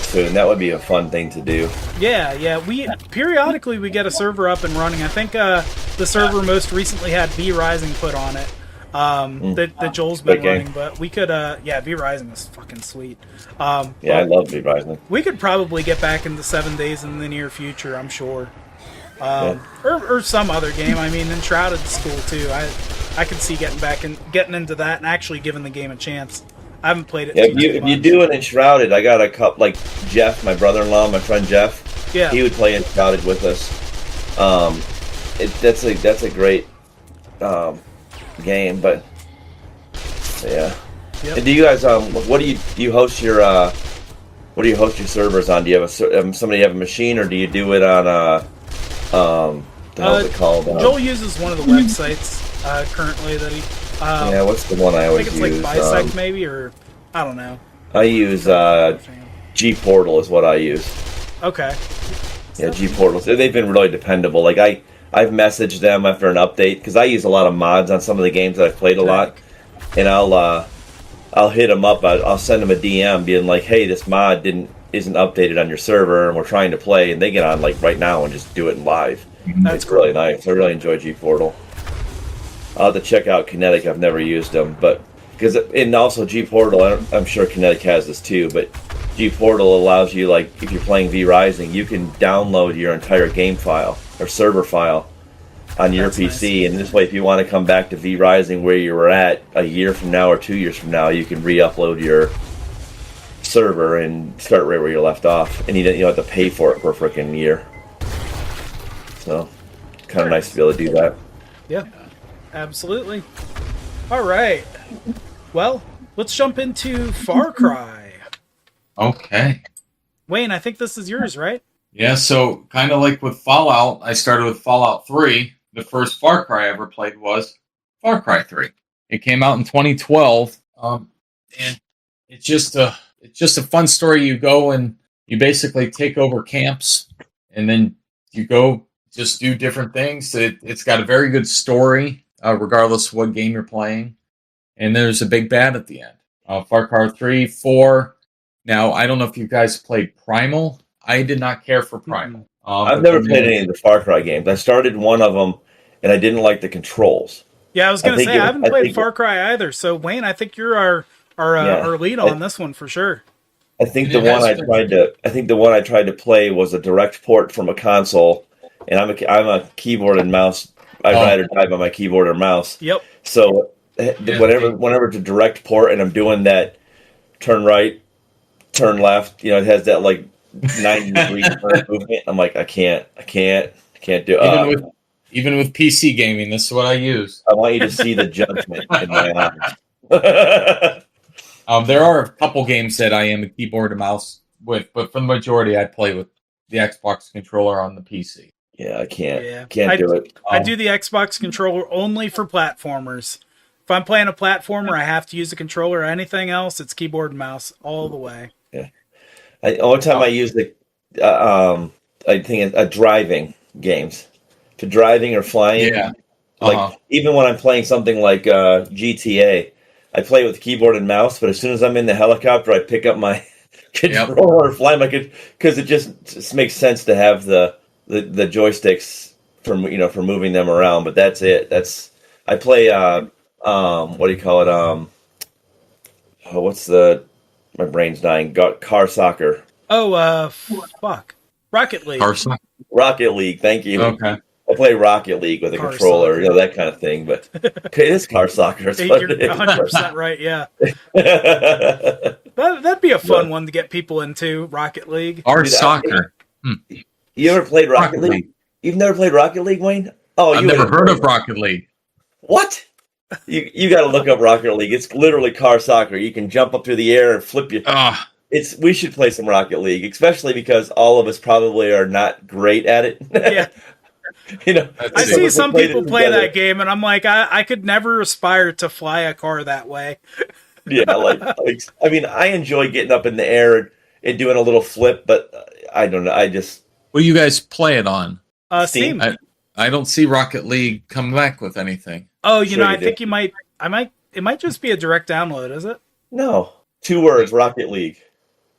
[SPEAKER 4] soon. That would be a fun thing to do.
[SPEAKER 1] Yeah. We periodically we get a server up and running. I think the server most recently had V Rising put on it. that Joel's been running. But we could, V Rising is fucking sweet.
[SPEAKER 4] I love V Rising.
[SPEAKER 1] We could probably get back into 7 Days in the near future, I'm sure. Or some other game. I mean, Enshrouded's cool too. I could see getting into that and actually giving the game a chance. I haven't played it.
[SPEAKER 4] Yeah, if you do an Enshrouded, I got a couple, like Jeff, my brother-in-law, my friend Jeff.
[SPEAKER 1] Yeah,
[SPEAKER 4] he would play Enshrouded with us. That's a great game, but yeah.
[SPEAKER 1] Yep.
[SPEAKER 4] And do you guys what do you host your what do you host your servers on? Do you have somebody have a machine, or do you do it on how's it called?
[SPEAKER 1] Joel uses one of the websites currently that he.
[SPEAKER 4] What's the one I always use?
[SPEAKER 1] I think it's like Bisect maybe, or I don't know.
[SPEAKER 4] I use G Portal is what I use.
[SPEAKER 1] Okay.
[SPEAKER 4] Yeah, G Portal. They've been really dependable. Like I've messaged them after an update because I use a lot of mods on some of the games that I've played a lot, and I'll hit them up. I'll send them a DM being like, "Hey, this mod isn't updated on your server, and we're trying to play." And they get on like right now and just do it live. It's cool. Really nice. I really enjoy G Portal. I'll have to check out Kinetic. I've never used them, but and also G Portal. I'm sure Kinetic has this too, but G Portal allows you, like, if you're playing V Rising, you can download your entire game file or server file on your PC, nice. And this way, if you want to come back to V Rising where you were at a year from now or 2 years from now, you can re-upload your server and start right where you left off, and you don't have to pay for it for a freaking year. So, kind of nice to be able to do that.
[SPEAKER 1] Yeah, absolutely. All right. Well, let's jump into Far Cry.
[SPEAKER 3] Okay.
[SPEAKER 1] Wayne, I think this is yours, right?
[SPEAKER 3] Yeah, so kind of like with Fallout, I started with Fallout 3. The first Far Cry I ever played was Far Cry 3. It came out in 2012, and it's just a fun story. You go and you basically take over camps, and then you go just do different things. It's got a very good story, regardless of what game you're playing. And there's a big bad at the end. Far Cry 3, 4. Now, I don't know if you guys played Primal. I did not care for Primal.
[SPEAKER 4] I've never played any of the Far Cry games. I started one of them, and I didn't like the controls.
[SPEAKER 1] Yeah, I was going to say, I haven't played Far Cry either. So, Wayne, I think you're our lead on this one for sure.
[SPEAKER 4] I think the one I tried to play was a direct port from a console, and I'm a keyboard and mouse. I'd rather type on my keyboard or mouse.
[SPEAKER 1] Yep.
[SPEAKER 4] So whenever it's a direct port and I'm doing that turn right, turn left, it has that like 90 degree turn movement. I'm like, I can't do it.
[SPEAKER 3] Even with PC gaming, this is what I use.
[SPEAKER 4] I want you to see the judgment in my eyes.
[SPEAKER 3] There are a couple games that I am a keyboard and mouse with, but for the majority, I play with the Xbox controller on the PC.
[SPEAKER 4] Yeah, I can't do it.
[SPEAKER 1] I do the Xbox controller only for platformers. If I'm playing a platformer, I have to use the controller. Anything else, it's keyboard and mouse all the way.
[SPEAKER 4] Yeah. Only time I use I think driving games. To driving or flying. Yeah. Like, even when I'm playing something like GTA, I play with keyboard and mouse, but as soon as I'm in the helicopter, I pick up my controller and fly my because it just makes sense to have the joysticks for moving them around. But that's it. I play what do you call it? My brain's dying. Car soccer.
[SPEAKER 1] Oh, fuck. Rocket League.
[SPEAKER 4] Rocket League. Thank you.
[SPEAKER 3] Okay.
[SPEAKER 4] I play Rocket League with a controller, that kind of thing. But okay, it is car soccer.
[SPEAKER 1] You're 100% right. Yeah. That'd be a fun one to get people into. Rocket League.
[SPEAKER 3] Car soccer.
[SPEAKER 4] You ever played Rocket League? You've never played Rocket League, Wayne? Oh,
[SPEAKER 3] I've never heard of Rocket League.
[SPEAKER 4] What? You got to look up Rocket League. It's literally car soccer. You can jump up through the air and flip you. We should play some Rocket League, especially because all of us probably are not great at it.
[SPEAKER 1] Yeah. I see some people play that game, and I'm like, I could never aspire to fly a car that way.
[SPEAKER 4] Yeah, I mean, I enjoy getting up in the air and doing a little flip, but I don't know.
[SPEAKER 3] What do you guys play it on?
[SPEAKER 1] Steam.
[SPEAKER 3] I don't see Rocket League come back with anything.
[SPEAKER 1] Oh, I think it might just be a direct download, is it?
[SPEAKER 4] No. 2 words, Rocket League.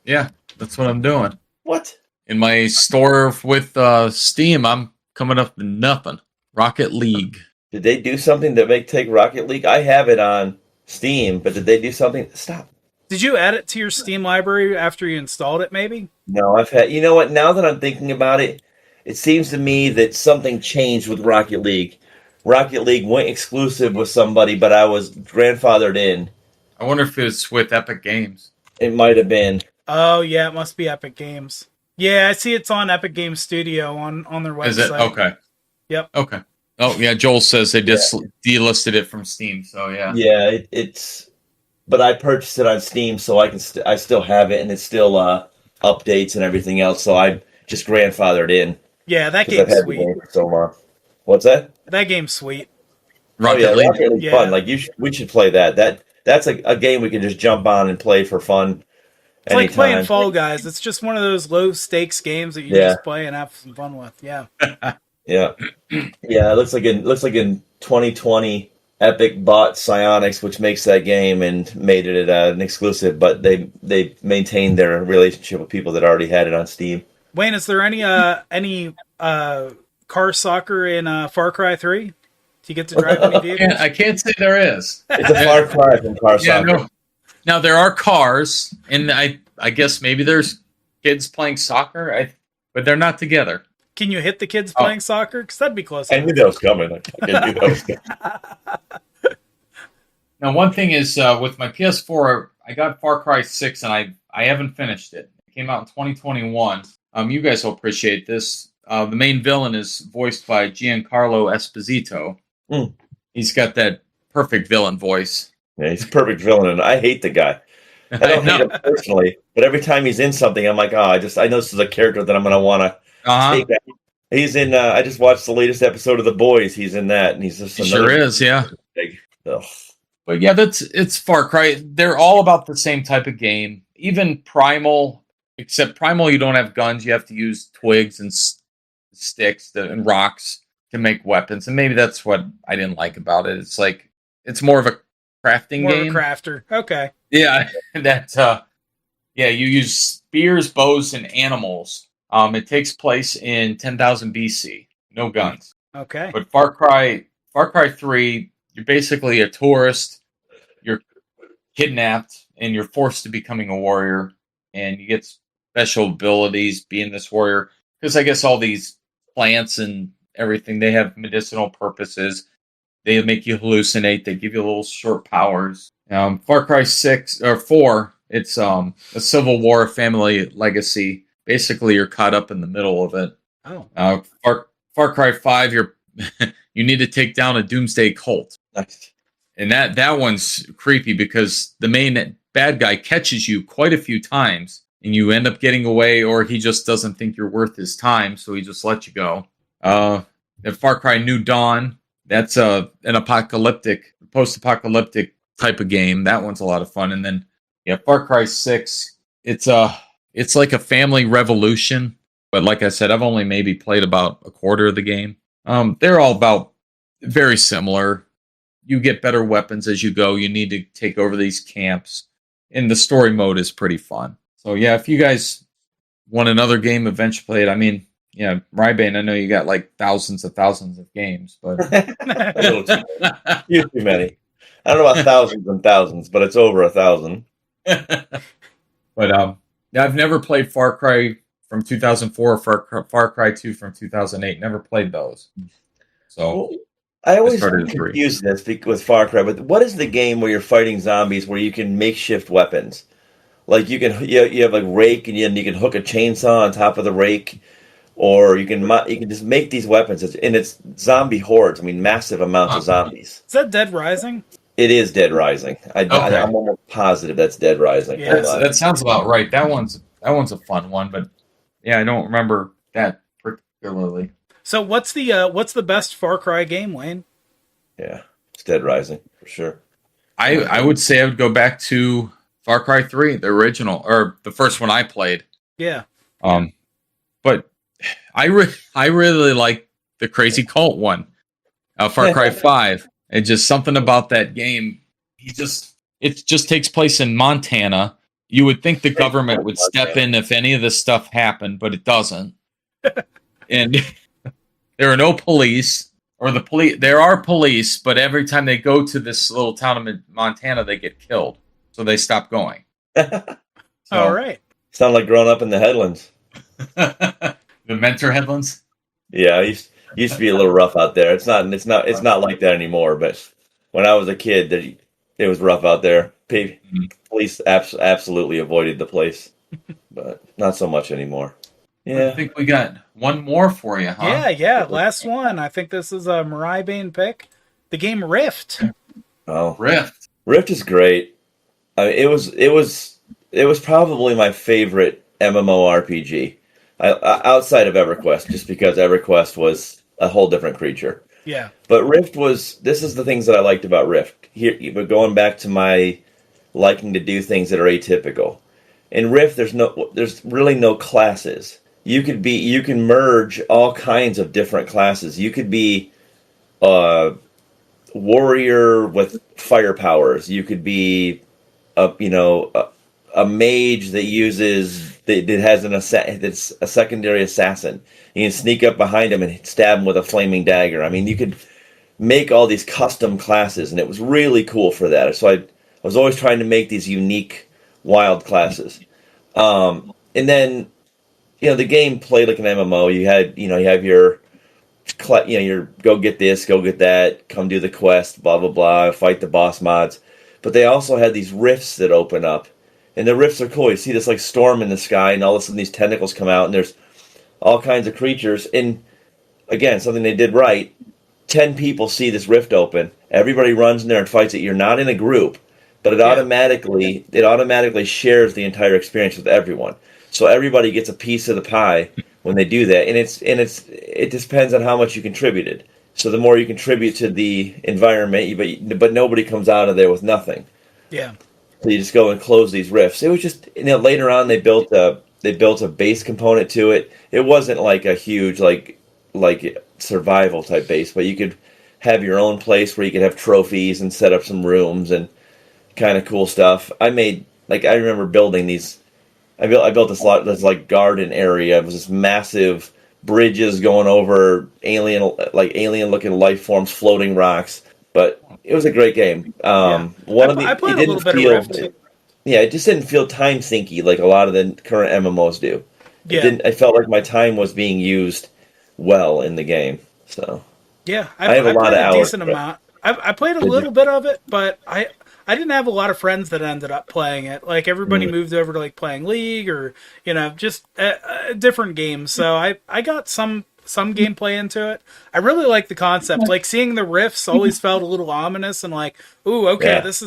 [SPEAKER 3] Yeah, that's what I'm doing.
[SPEAKER 4] What?
[SPEAKER 3] In my store with Steam, I'm coming up to nothing. Rocket League.
[SPEAKER 4] Did they do something to take Rocket League? I have it on Steam, but did they do something? Stop.
[SPEAKER 1] Did you add it to your Steam library after you installed it, maybe?
[SPEAKER 4] No, I've had. You know what? Now that I'm thinking about it, it seems to me that something changed with Rocket League. Rocket League went exclusive with somebody, but I was grandfathered in.
[SPEAKER 3] I wonder if it's with Epic Games.
[SPEAKER 4] It might have been.
[SPEAKER 1] Oh, yeah, it must be Epic Games. Yeah, I see it's on Epic Games Studio on their website.
[SPEAKER 3] Is it? Okay.
[SPEAKER 1] Yep.
[SPEAKER 3] Okay. Oh, yeah, Joel says they just delisted it from Steam, so yeah.
[SPEAKER 4] Yeah, it's... But I purchased it on Steam, so I still have it, and it still updates and everything else, so I just grandfathered in.
[SPEAKER 1] Yeah, that
[SPEAKER 4] I've
[SPEAKER 1] game's
[SPEAKER 4] had the
[SPEAKER 1] sweet.
[SPEAKER 4] game for so long. What's that?
[SPEAKER 1] That game's sweet.
[SPEAKER 3] Rocket League?
[SPEAKER 4] Rocket League's fun. Like, we should play that. That's a game we can just jump on and play for fun.
[SPEAKER 1] It's like playing Fall Guys. It's just one of those low stakes games that you just play and have some fun with. Yeah.
[SPEAKER 4] Yeah. Yeah, it looks like in 2020 Epic bought Psyonix, which makes that game, and made it an exclusive, but they maintained their relationship with people that already had it on Steam.
[SPEAKER 1] Wayne, is there any car soccer in Far Cry 3? Do you get to drive any vehicles?
[SPEAKER 3] I can't say there is.
[SPEAKER 4] It's a Far Cry from car soccer.
[SPEAKER 3] No. Now, there are cars, and I guess maybe there's kids playing soccer, but they're not together.
[SPEAKER 1] Can you hit the kids playing soccer? Because that'd be close.
[SPEAKER 4] I knew that was coming. I knew that was coming.
[SPEAKER 3] Now, one thing is, with my PS4, I got Far Cry 6, and I haven't finished it. It came out in 2021. You guys will appreciate this. The main villain is voiced by Giancarlo Esposito.
[SPEAKER 4] Mm.
[SPEAKER 3] He's got that perfect villain voice.
[SPEAKER 4] Yeah, he's a perfect villain, and I hate the guy. I don't hate him personally, but every time he's in something, I'm like, I know this is a character that I'm going to want to take that. He's in, I just watched the latest episode of The Boys. He's in that, and he's just
[SPEAKER 3] sure is, yeah.
[SPEAKER 4] Ugh.
[SPEAKER 3] But yeah, it's Far Cry. They're all about the same type of game. Even Primal, except Primal, you don't have guns. You have to use twigs and sticks and rocks to make weapons. And maybe that's what I didn't like about it. It's like, it's more of a crafting game.
[SPEAKER 1] More of a crafter. Okay.
[SPEAKER 3] Yeah, you use spears, bows, and animals. It takes place in 10,000 BC. No guns.
[SPEAKER 1] Okay.
[SPEAKER 3] But Far Cry 3, you're basically a tourist. You're kidnapped, and you're forced to becoming a warrior. And you get special abilities being this warrior. Because I guess all these plants and everything, they have medicinal purposes. They make you hallucinate. They give you little short powers. Far Cry 4, it's a Civil War family legacy. Basically, you're caught up in the middle of it.
[SPEAKER 1] Oh.
[SPEAKER 3] Far Cry 5, you need to take down a doomsday cult.
[SPEAKER 4] Nice.
[SPEAKER 3] And that one's creepy because the main bad guy catches you quite a few times, and you end up getting away, or he just doesn't think you're worth his time, so he just lets you go. The Far Cry New Dawn, that's an post-apocalyptic type of game. That one's a lot of fun. And then, Far Cry 6, it's like a family revolution. But like I said, I've only maybe played about a quarter of the game. They're all about very similar. You get better weapons as you go. You need to take over these camps. And the story mode is pretty fun. So yeah, if you guys want another game, eventually play it. I mean, Rybane, I know you got like thousands of games, but
[SPEAKER 4] A little too many. I don't know about thousands and thousands, but it's over 1,000.
[SPEAKER 3] But I've never played Far Cry from 2004 or Far Cry 2 from 2008. Never played those. So
[SPEAKER 4] I always confuse this with Far Cry, but what is the game where you're fighting zombies where you can makeshift weapons? Like you have a rake and you can hook a chainsaw on top of the rake, or you can just make these weapons, and it's zombie hordes. I mean, massive amounts of zombies.
[SPEAKER 1] Is that Dead Rising?
[SPEAKER 4] It is Dead Rising. I'm almost positive that's Dead Rising.
[SPEAKER 1] Yeah,
[SPEAKER 3] that sounds about right. That one's a fun one, but I don't remember that particularly.
[SPEAKER 1] So what's the best Far Cry game, Wayne?
[SPEAKER 4] Yeah, it's Dead Rising for sure.
[SPEAKER 3] I would say I would go back to Far Cry 3, the original, or the first one I played.
[SPEAKER 1] Yeah.
[SPEAKER 3] But I really like the Crazy Cult one, Far Cry 5. And just something about that game. It just takes place in Montana. You would think the government would step in if any of this stuff happened, but it doesn't. And there are no police. or the police. There are police, but every time they go to this little town of Montana, they get killed, so they stop going.
[SPEAKER 1] All right.
[SPEAKER 4] Sound like growing up in the Headlands.
[SPEAKER 3] The Mentor Headlands.
[SPEAKER 4] Yeah, used to be a little rough out there. It's not like that anymore. But when I was a kid, it was rough out there. Police absolutely avoided the place, but not so much anymore. Yeah,
[SPEAKER 3] I think we got one more for you, huh?
[SPEAKER 1] Yeah. Last one. I think this is a Mirai Bane pick. The game Rift.
[SPEAKER 4] Oh,
[SPEAKER 3] Rift
[SPEAKER 4] is great. I mean, it was probably my favorite MMORPG outside of EverQuest, just because EverQuest was a whole different creature.
[SPEAKER 1] Yeah.
[SPEAKER 4] But Rift this is the things that I liked about Rift. Here, but going back to my liking to do things that are atypical. In Rift, there's really no classes. You can merge all kinds of different classes. You could be a warrior with fire powers. You could be a mage that has a secondary assassin. You can sneak up behind him and stab him with a flaming dagger. I mean, you could make all these custom classes, and it was really cool for that. So I was always trying to make these unique, wild classes. And then, the game played like an MMO. You have your go get this, go get that, come do the quest, blah, blah, blah, fight the boss mods. But they also had these rifts that open up. And the rifts are cool. You see this like storm in the sky, and all of a sudden these tentacles come out, and there's all kinds of creatures. And again, something they did right. 10 people see this rift open. Everybody runs in there and fights it. You're not in a group, but it automatically shares the entire experience with everyone. So everybody gets a piece of the pie when they do that. And it depends on how much you contributed. So the more you contribute to the environment, but nobody comes out of there with nothing.
[SPEAKER 1] Yeah.
[SPEAKER 4] So you just go and close these rifts. It was just, later on they built a base component to it. It wasn't like a huge like survival type base, but you could have your own place where you could have trophies and set up some rooms and kind of cool stuff. I remember building these. I built this like garden area. It was this massive bridges going over alien looking life forms, floating rocks. But it was a great game.
[SPEAKER 1] I played a little bit of Rift.
[SPEAKER 4] Yeah, it just didn't feel time sinky like a lot of the current MMOs do.
[SPEAKER 1] Yeah.
[SPEAKER 4] I felt like my time was being used well in the game. So
[SPEAKER 1] yeah,
[SPEAKER 4] I have a lot of hours.
[SPEAKER 1] Decent amount. I played a little bit of it, but I didn't have a lot of friends that ended up playing it. Like everybody moved over to like playing League or just different games. So I got some gameplay into it. I really like the concept. Like seeing the rifts always felt a little ominous and like, ooh, okay, yeah. This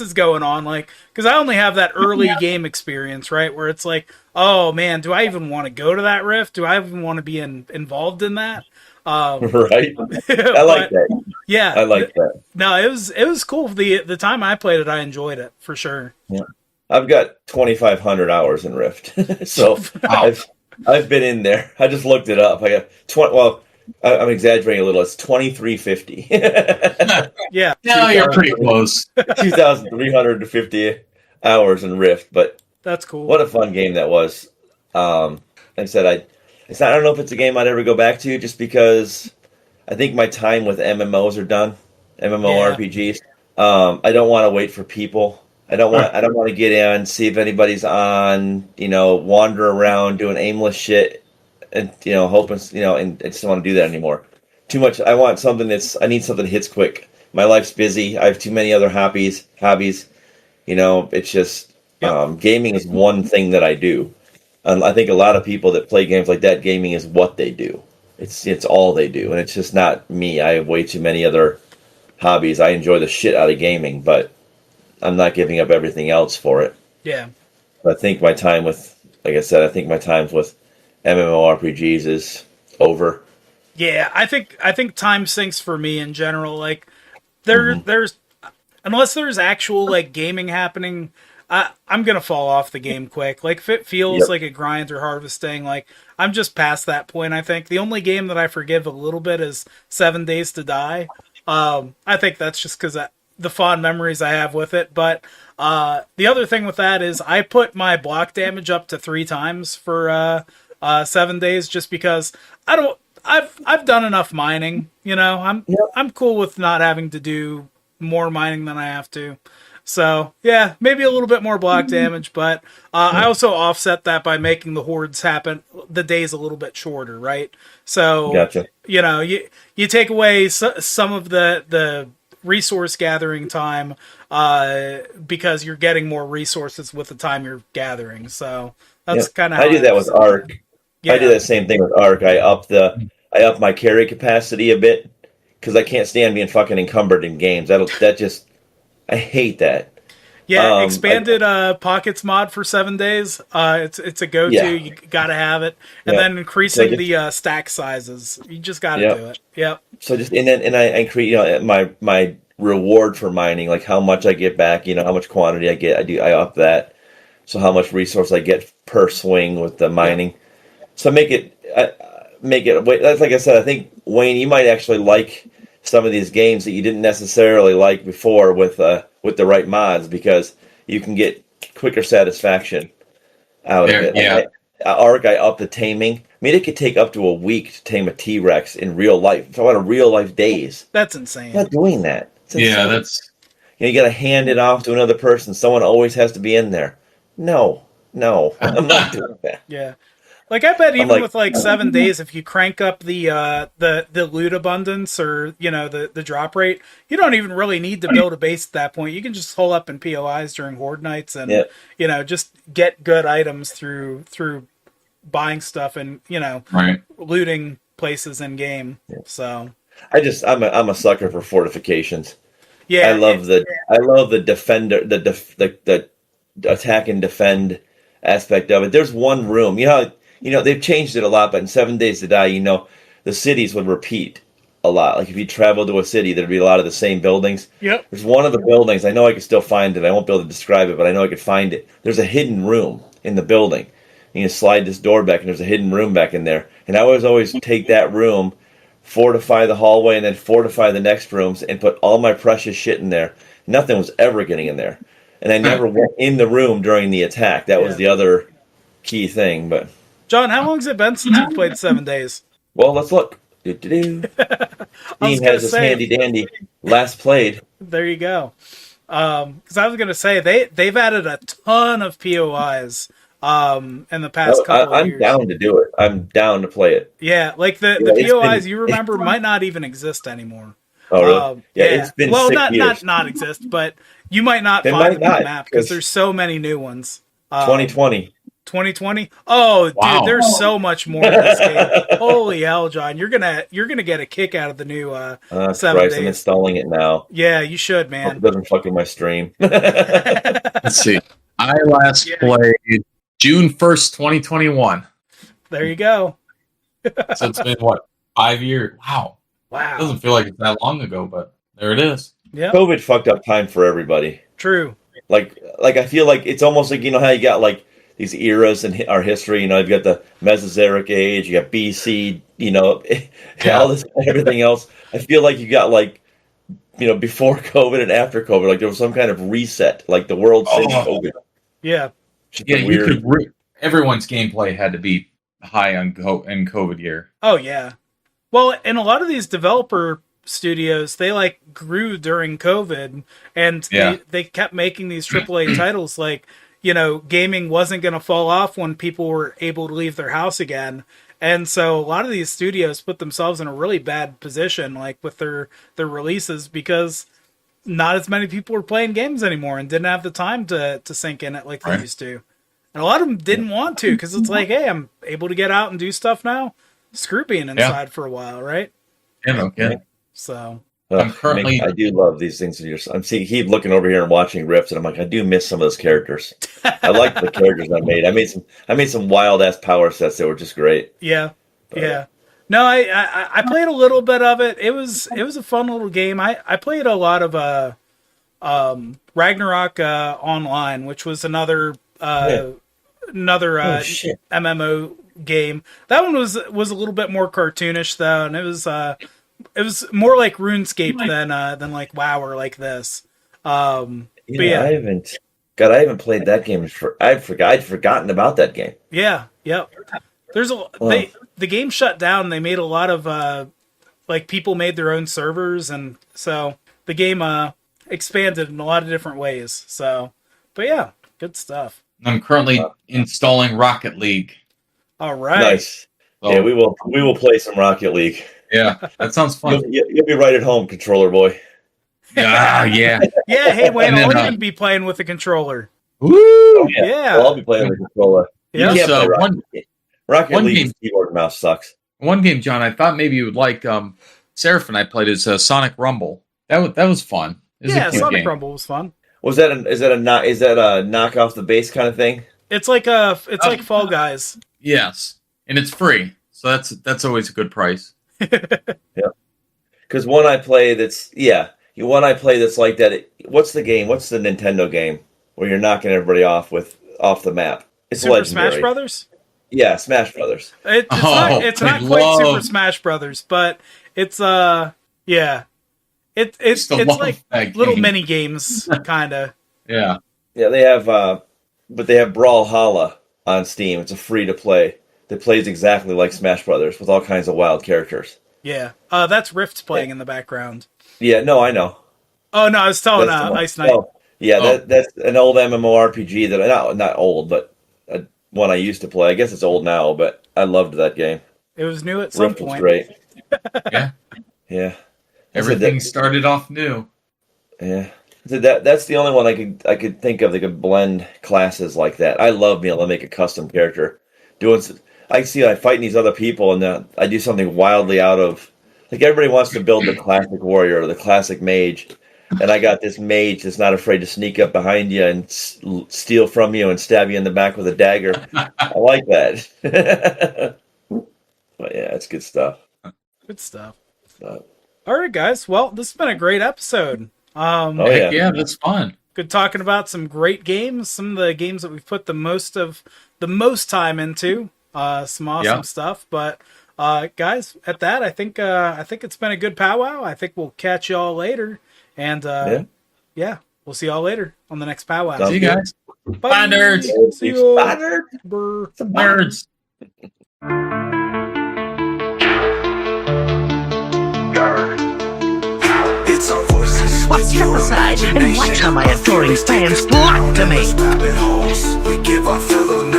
[SPEAKER 1] is going on. Like, because I only have that early game experience, right, where it's like, oh man, do I even want to go to that rift? Do I even want to be involved in that?
[SPEAKER 4] Right. I like that.
[SPEAKER 1] Yeah,
[SPEAKER 4] I like that.
[SPEAKER 1] No, it was cool. The time I played it, I enjoyed it for sure.
[SPEAKER 4] Yeah, I've got 2,500 hours in Rift, so I've been in there. I just looked it up. I got 20. Well, I'm exaggerating a little. It's 2,350.
[SPEAKER 1] Yeah,
[SPEAKER 3] no, you're pretty close.
[SPEAKER 4] 2,350 hours in Rift, but
[SPEAKER 1] that's cool.
[SPEAKER 4] What a fun game that was. Like I said, I don't know if it's a game I'd ever go back to, just because I think my time with MMOs are done. MMORPGs. I don't want to wait for people. I don't want to get in, see if anybody's on, wander around doing aimless shit and, hoping, and I just don't want to do that anymore. Too much. I need something that hits quick. My life's busy. I have too many other hobbies. It's just, gaming is one thing that I do. I think a lot of people that play games like that, gaming is what they do. It's all they do. And it's just not me. I have way too many other hobbies. I enjoy the shit out of gaming, but I'm not giving up everything else for it.
[SPEAKER 1] Yeah.
[SPEAKER 4] I think my time with, like I said, with MMORPGs is over.
[SPEAKER 1] Yeah, I think time sinks for me in general. Like there's unless there's actual like gaming happening, I'm gonna fall off the game quick. Like if it feels like a grind or harvesting, like I'm just past that point. I think the only game that I forgive a little bit is 7 Days to Die. I think that's just because the fond memories I have with it. But the other thing with that is I put my block damage up to 3 times for 7 days, just because I I've done enough mining. You know,
[SPEAKER 4] Yep.
[SPEAKER 1] I'm cool with not having to do more mining than I have to. So yeah, maybe a little bit more block damage, but I also offset that by making the hordes happen the days a little bit shorter, right? So
[SPEAKER 4] Gotcha.
[SPEAKER 1] you know, you take away some of the resource gathering time because you're getting more resources with the time you're gathering. So that's
[SPEAKER 4] Yep.
[SPEAKER 1] kind of
[SPEAKER 4] I do that with Arc.
[SPEAKER 1] Yeah.
[SPEAKER 4] I do that same thing with Arc. I up my carry capacity a bit because I can't stand being fucking encumbered in games. I hate that.
[SPEAKER 1] Yeah, expanded pockets mod for 7 days. It's a go-to.
[SPEAKER 4] Yeah.
[SPEAKER 1] You gotta have it, and
[SPEAKER 4] Yeah.
[SPEAKER 1] then increasing
[SPEAKER 4] So
[SPEAKER 1] the stack sizes. You just gotta
[SPEAKER 4] Yeah.
[SPEAKER 1] do it. Yep.
[SPEAKER 4] So just and I create my reward for mining, like how much I get back, how much quantity I get. I up that. So how much resource I get per swing with the mining. So make it. That's like I said. I think Wayne, you might actually like some of these games that you didn't necessarily like before with the right mods because you can get quicker satisfaction out of it.
[SPEAKER 3] Yeah.
[SPEAKER 4] Arc, I up the taming. I mean, it could take up to a week to tame a T-Rex in real life. Talk about real life days.
[SPEAKER 1] That's insane.
[SPEAKER 4] I'm not doing that. It's
[SPEAKER 3] Yeah,
[SPEAKER 4] insane.
[SPEAKER 3] that's
[SPEAKER 4] You got to hand it off to another person. Someone always has to be in there. No, I'm not doing that.
[SPEAKER 1] Yeah. Like I bet even
[SPEAKER 4] like-
[SPEAKER 1] with like 7 days, if you crank up the loot abundance or the drop rate, you don't even really need to build a base at that point. You can just hole up in POIs during Horde nights and
[SPEAKER 4] Yep.
[SPEAKER 1] just get good items through buying stuff and
[SPEAKER 3] right.
[SPEAKER 1] looting places in game. So
[SPEAKER 4] I'm a sucker for fortifications.
[SPEAKER 1] yeah,
[SPEAKER 4] I love the defender, the attack and defend aspect of it. There's one room. They've changed it a lot, but in 7 Days to Die, the cities would repeat a lot. Like if you travel to a city, there'd be a lot of the same buildings.
[SPEAKER 1] Yep.
[SPEAKER 4] There's one of the buildings. I know I could still find it. I won't be able to describe it, but I know I could find it. There's a hidden room in the building. And you slide this door back, and there's a hidden room back in there. And I always take that room, fortify the hallway, and then fortify the next rooms, and put all my precious shit in there. Nothing was ever getting in there. And I never went in the room during the attack. That was the other key thing. But
[SPEAKER 1] John, how long has it been since you played 7 Days?
[SPEAKER 4] well, let's look. Dean has his handy dandy last played.
[SPEAKER 1] There you go. Because I was gonna say they've added a ton of POIs in the past couple of years.
[SPEAKER 4] I'm down to do it. I'm down to play it.
[SPEAKER 1] Yeah, like the
[SPEAKER 4] it's
[SPEAKER 1] POIs
[SPEAKER 4] been-
[SPEAKER 1] you remember might not even exist anymore.
[SPEAKER 4] Oh, really? It's been 6 years.
[SPEAKER 1] not exist, but you might not
[SPEAKER 4] They
[SPEAKER 1] find
[SPEAKER 4] might
[SPEAKER 1] them on the
[SPEAKER 4] not,
[SPEAKER 1] map because
[SPEAKER 4] 'cause-
[SPEAKER 1] there's so many new ones.
[SPEAKER 4] 2020.
[SPEAKER 1] 2020. Oh,
[SPEAKER 3] Wow.
[SPEAKER 1] dude, there's so much more in this game. Holy hell, John! You're gonna get a kick out of the new 7
[SPEAKER 4] Christ, I'm
[SPEAKER 1] Days.
[SPEAKER 4] installing it now.
[SPEAKER 1] Yeah, you should,
[SPEAKER 4] Hope
[SPEAKER 1] man.
[SPEAKER 4] it doesn't fuck with my stream.
[SPEAKER 3] Let's see. I last played June 1st, 2021.
[SPEAKER 1] There you go.
[SPEAKER 3] So it's been 5 years? Wow. It
[SPEAKER 1] Wow.
[SPEAKER 3] doesn't feel like it's that long ago, but there it is.
[SPEAKER 1] Yeah.
[SPEAKER 4] COVID fucked up time for everybody.
[SPEAKER 1] True.
[SPEAKER 4] Like I feel like it's almost like how you got like these eras in our history. You've got the Mesozoic age, you got BC, all this everything else. I feel like you got before COVID and after COVID, like there was some kind of reset, like the world since COVID.
[SPEAKER 1] Yeah.
[SPEAKER 4] Just
[SPEAKER 3] Yeah,
[SPEAKER 4] weird.
[SPEAKER 3] everyone's gameplay had to be high in COVID year.
[SPEAKER 1] Oh yeah. Well, and a lot of these developer studios, they grew during COVID, and they kept making these AAA titles. Gaming wasn't going to fall off when people were able to leave their house again. And so a lot of these studios put themselves in a really bad position, with their releases, because not as many people were playing games anymore and didn't have the time to sink in it like they used to. And a lot of them didn't want to, because it's like, hey, I'm able to get out and do stuff now. Screw being inside for a while, right?
[SPEAKER 3] Yeah, okay.
[SPEAKER 1] So
[SPEAKER 3] I'm currently-
[SPEAKER 4] I do love these things. I'm seeing, keep looking over here and watching rips, and I'm like, I do miss some of those characters. I like the characters I made. I made some wild ass power sets that were just great.
[SPEAKER 1] yeah. No, I played a little bit of it. It was a fun little game. I played a lot of Ragnarok online, which was another
[SPEAKER 4] Shit.
[SPEAKER 1] MMO game. That one was a little bit more cartoonish though, and it was more like RuneScape than like WoW or like this. But yeah,
[SPEAKER 4] I haven't played that game I'd forgotten about that game.
[SPEAKER 1] yeah, yep. There's the game shut down. They made a lot of like people made their own servers, and so the game expanded in a lot of different ways. So, but yeah, good stuff.
[SPEAKER 3] I'm currently installing Rocket League.
[SPEAKER 1] All right.
[SPEAKER 4] Nice.
[SPEAKER 3] So,
[SPEAKER 4] Yeah, we will play some Rocket League.
[SPEAKER 3] Yeah, that sounds fun.
[SPEAKER 4] You'll be right at home, controller boy.
[SPEAKER 3] Yeah.
[SPEAKER 1] Yeah, hey, Wayne,
[SPEAKER 3] And then,
[SPEAKER 1] I'll even be playing with a controller.
[SPEAKER 3] Woo!
[SPEAKER 1] Yeah.
[SPEAKER 4] Well, I'll be playing with the controller.
[SPEAKER 1] Yeah.
[SPEAKER 4] You can't play
[SPEAKER 3] one
[SPEAKER 4] Rocket League
[SPEAKER 3] game-
[SPEAKER 4] with keyboard and mouse sucks.
[SPEAKER 3] One game, John, I thought maybe you would like. Seraph and I played is Sonic Rumble. That was fun. It was a
[SPEAKER 1] Yeah,
[SPEAKER 3] cute
[SPEAKER 1] Sonic
[SPEAKER 3] game.
[SPEAKER 1] Rumble was fun.
[SPEAKER 4] Is that a knock off the base kind of thing?
[SPEAKER 1] It's like like Fall Guys.
[SPEAKER 3] Yes, and it's free, so that's always a good price.
[SPEAKER 4] Because one I play that's like that. What's the game? What's the Nintendo game where you're knocking everybody off the map? It's
[SPEAKER 1] Super
[SPEAKER 4] legendary.
[SPEAKER 1] Smash Brothers?
[SPEAKER 4] Yeah, Smash Brothers.
[SPEAKER 1] It's not
[SPEAKER 3] I
[SPEAKER 1] quite
[SPEAKER 3] love-
[SPEAKER 1] Super Smash Brothers, but it's yeah. It's
[SPEAKER 3] Still love
[SPEAKER 1] like
[SPEAKER 3] that
[SPEAKER 1] little
[SPEAKER 3] game.
[SPEAKER 1] mini games kinda.
[SPEAKER 3] Yeah,
[SPEAKER 4] Yeah, they have, but they have Brawlhalla on Steam. It's a free to play that plays exactly like Smash Brothers with all kinds of wild characters.
[SPEAKER 1] Yeah. That's Rift playing in the background.
[SPEAKER 4] Yeah, no, I know.
[SPEAKER 1] Oh no, I was telling
[SPEAKER 4] That's the one.
[SPEAKER 1] Ice Knight.
[SPEAKER 4] Oh, yeah,
[SPEAKER 3] Oh.
[SPEAKER 4] that's an old MMORPG that not old, but one I used to play. I guess it's old now, but I loved that game.
[SPEAKER 1] It was new at some
[SPEAKER 4] Rift was
[SPEAKER 1] point.
[SPEAKER 4] great.
[SPEAKER 3] yeah.
[SPEAKER 4] Yeah,
[SPEAKER 3] Everything started off new.
[SPEAKER 4] yeah. That's the only one I could think of that could blend classes like that. I love being able to make a custom character. I fighting these other people, and I do something wildly out of. Like, everybody wants to build the classic warrior or the classic mage, and I got this mage that's not afraid to sneak up behind you and steal from you and stab you in the back with a dagger. I like that. But yeah, it's good stuff.
[SPEAKER 1] Good stuff.
[SPEAKER 4] So,
[SPEAKER 1] All right, guys. Well, this has been a great episode.
[SPEAKER 4] oh
[SPEAKER 3] Heck
[SPEAKER 4] yeah,
[SPEAKER 3] yeah, that's fun.
[SPEAKER 1] Good talking about some great games, some of the games that we've put the most time into. Some awesome stuff. But guys, at that, I think it's been a good powwow. I think we'll catch y'all later. And yeah, we'll see y'all later on the next powwow.
[SPEAKER 4] Sounds
[SPEAKER 3] See you
[SPEAKER 4] good.
[SPEAKER 3] guys. Bye, nerds.
[SPEAKER 1] See you.
[SPEAKER 4] Bye, nerd.
[SPEAKER 1] Brr.
[SPEAKER 3] Nerds.
[SPEAKER 2] It's our voices.
[SPEAKER 5] Well, step aside and watch how my adoring fans flock to me.
[SPEAKER 2] We give our fellow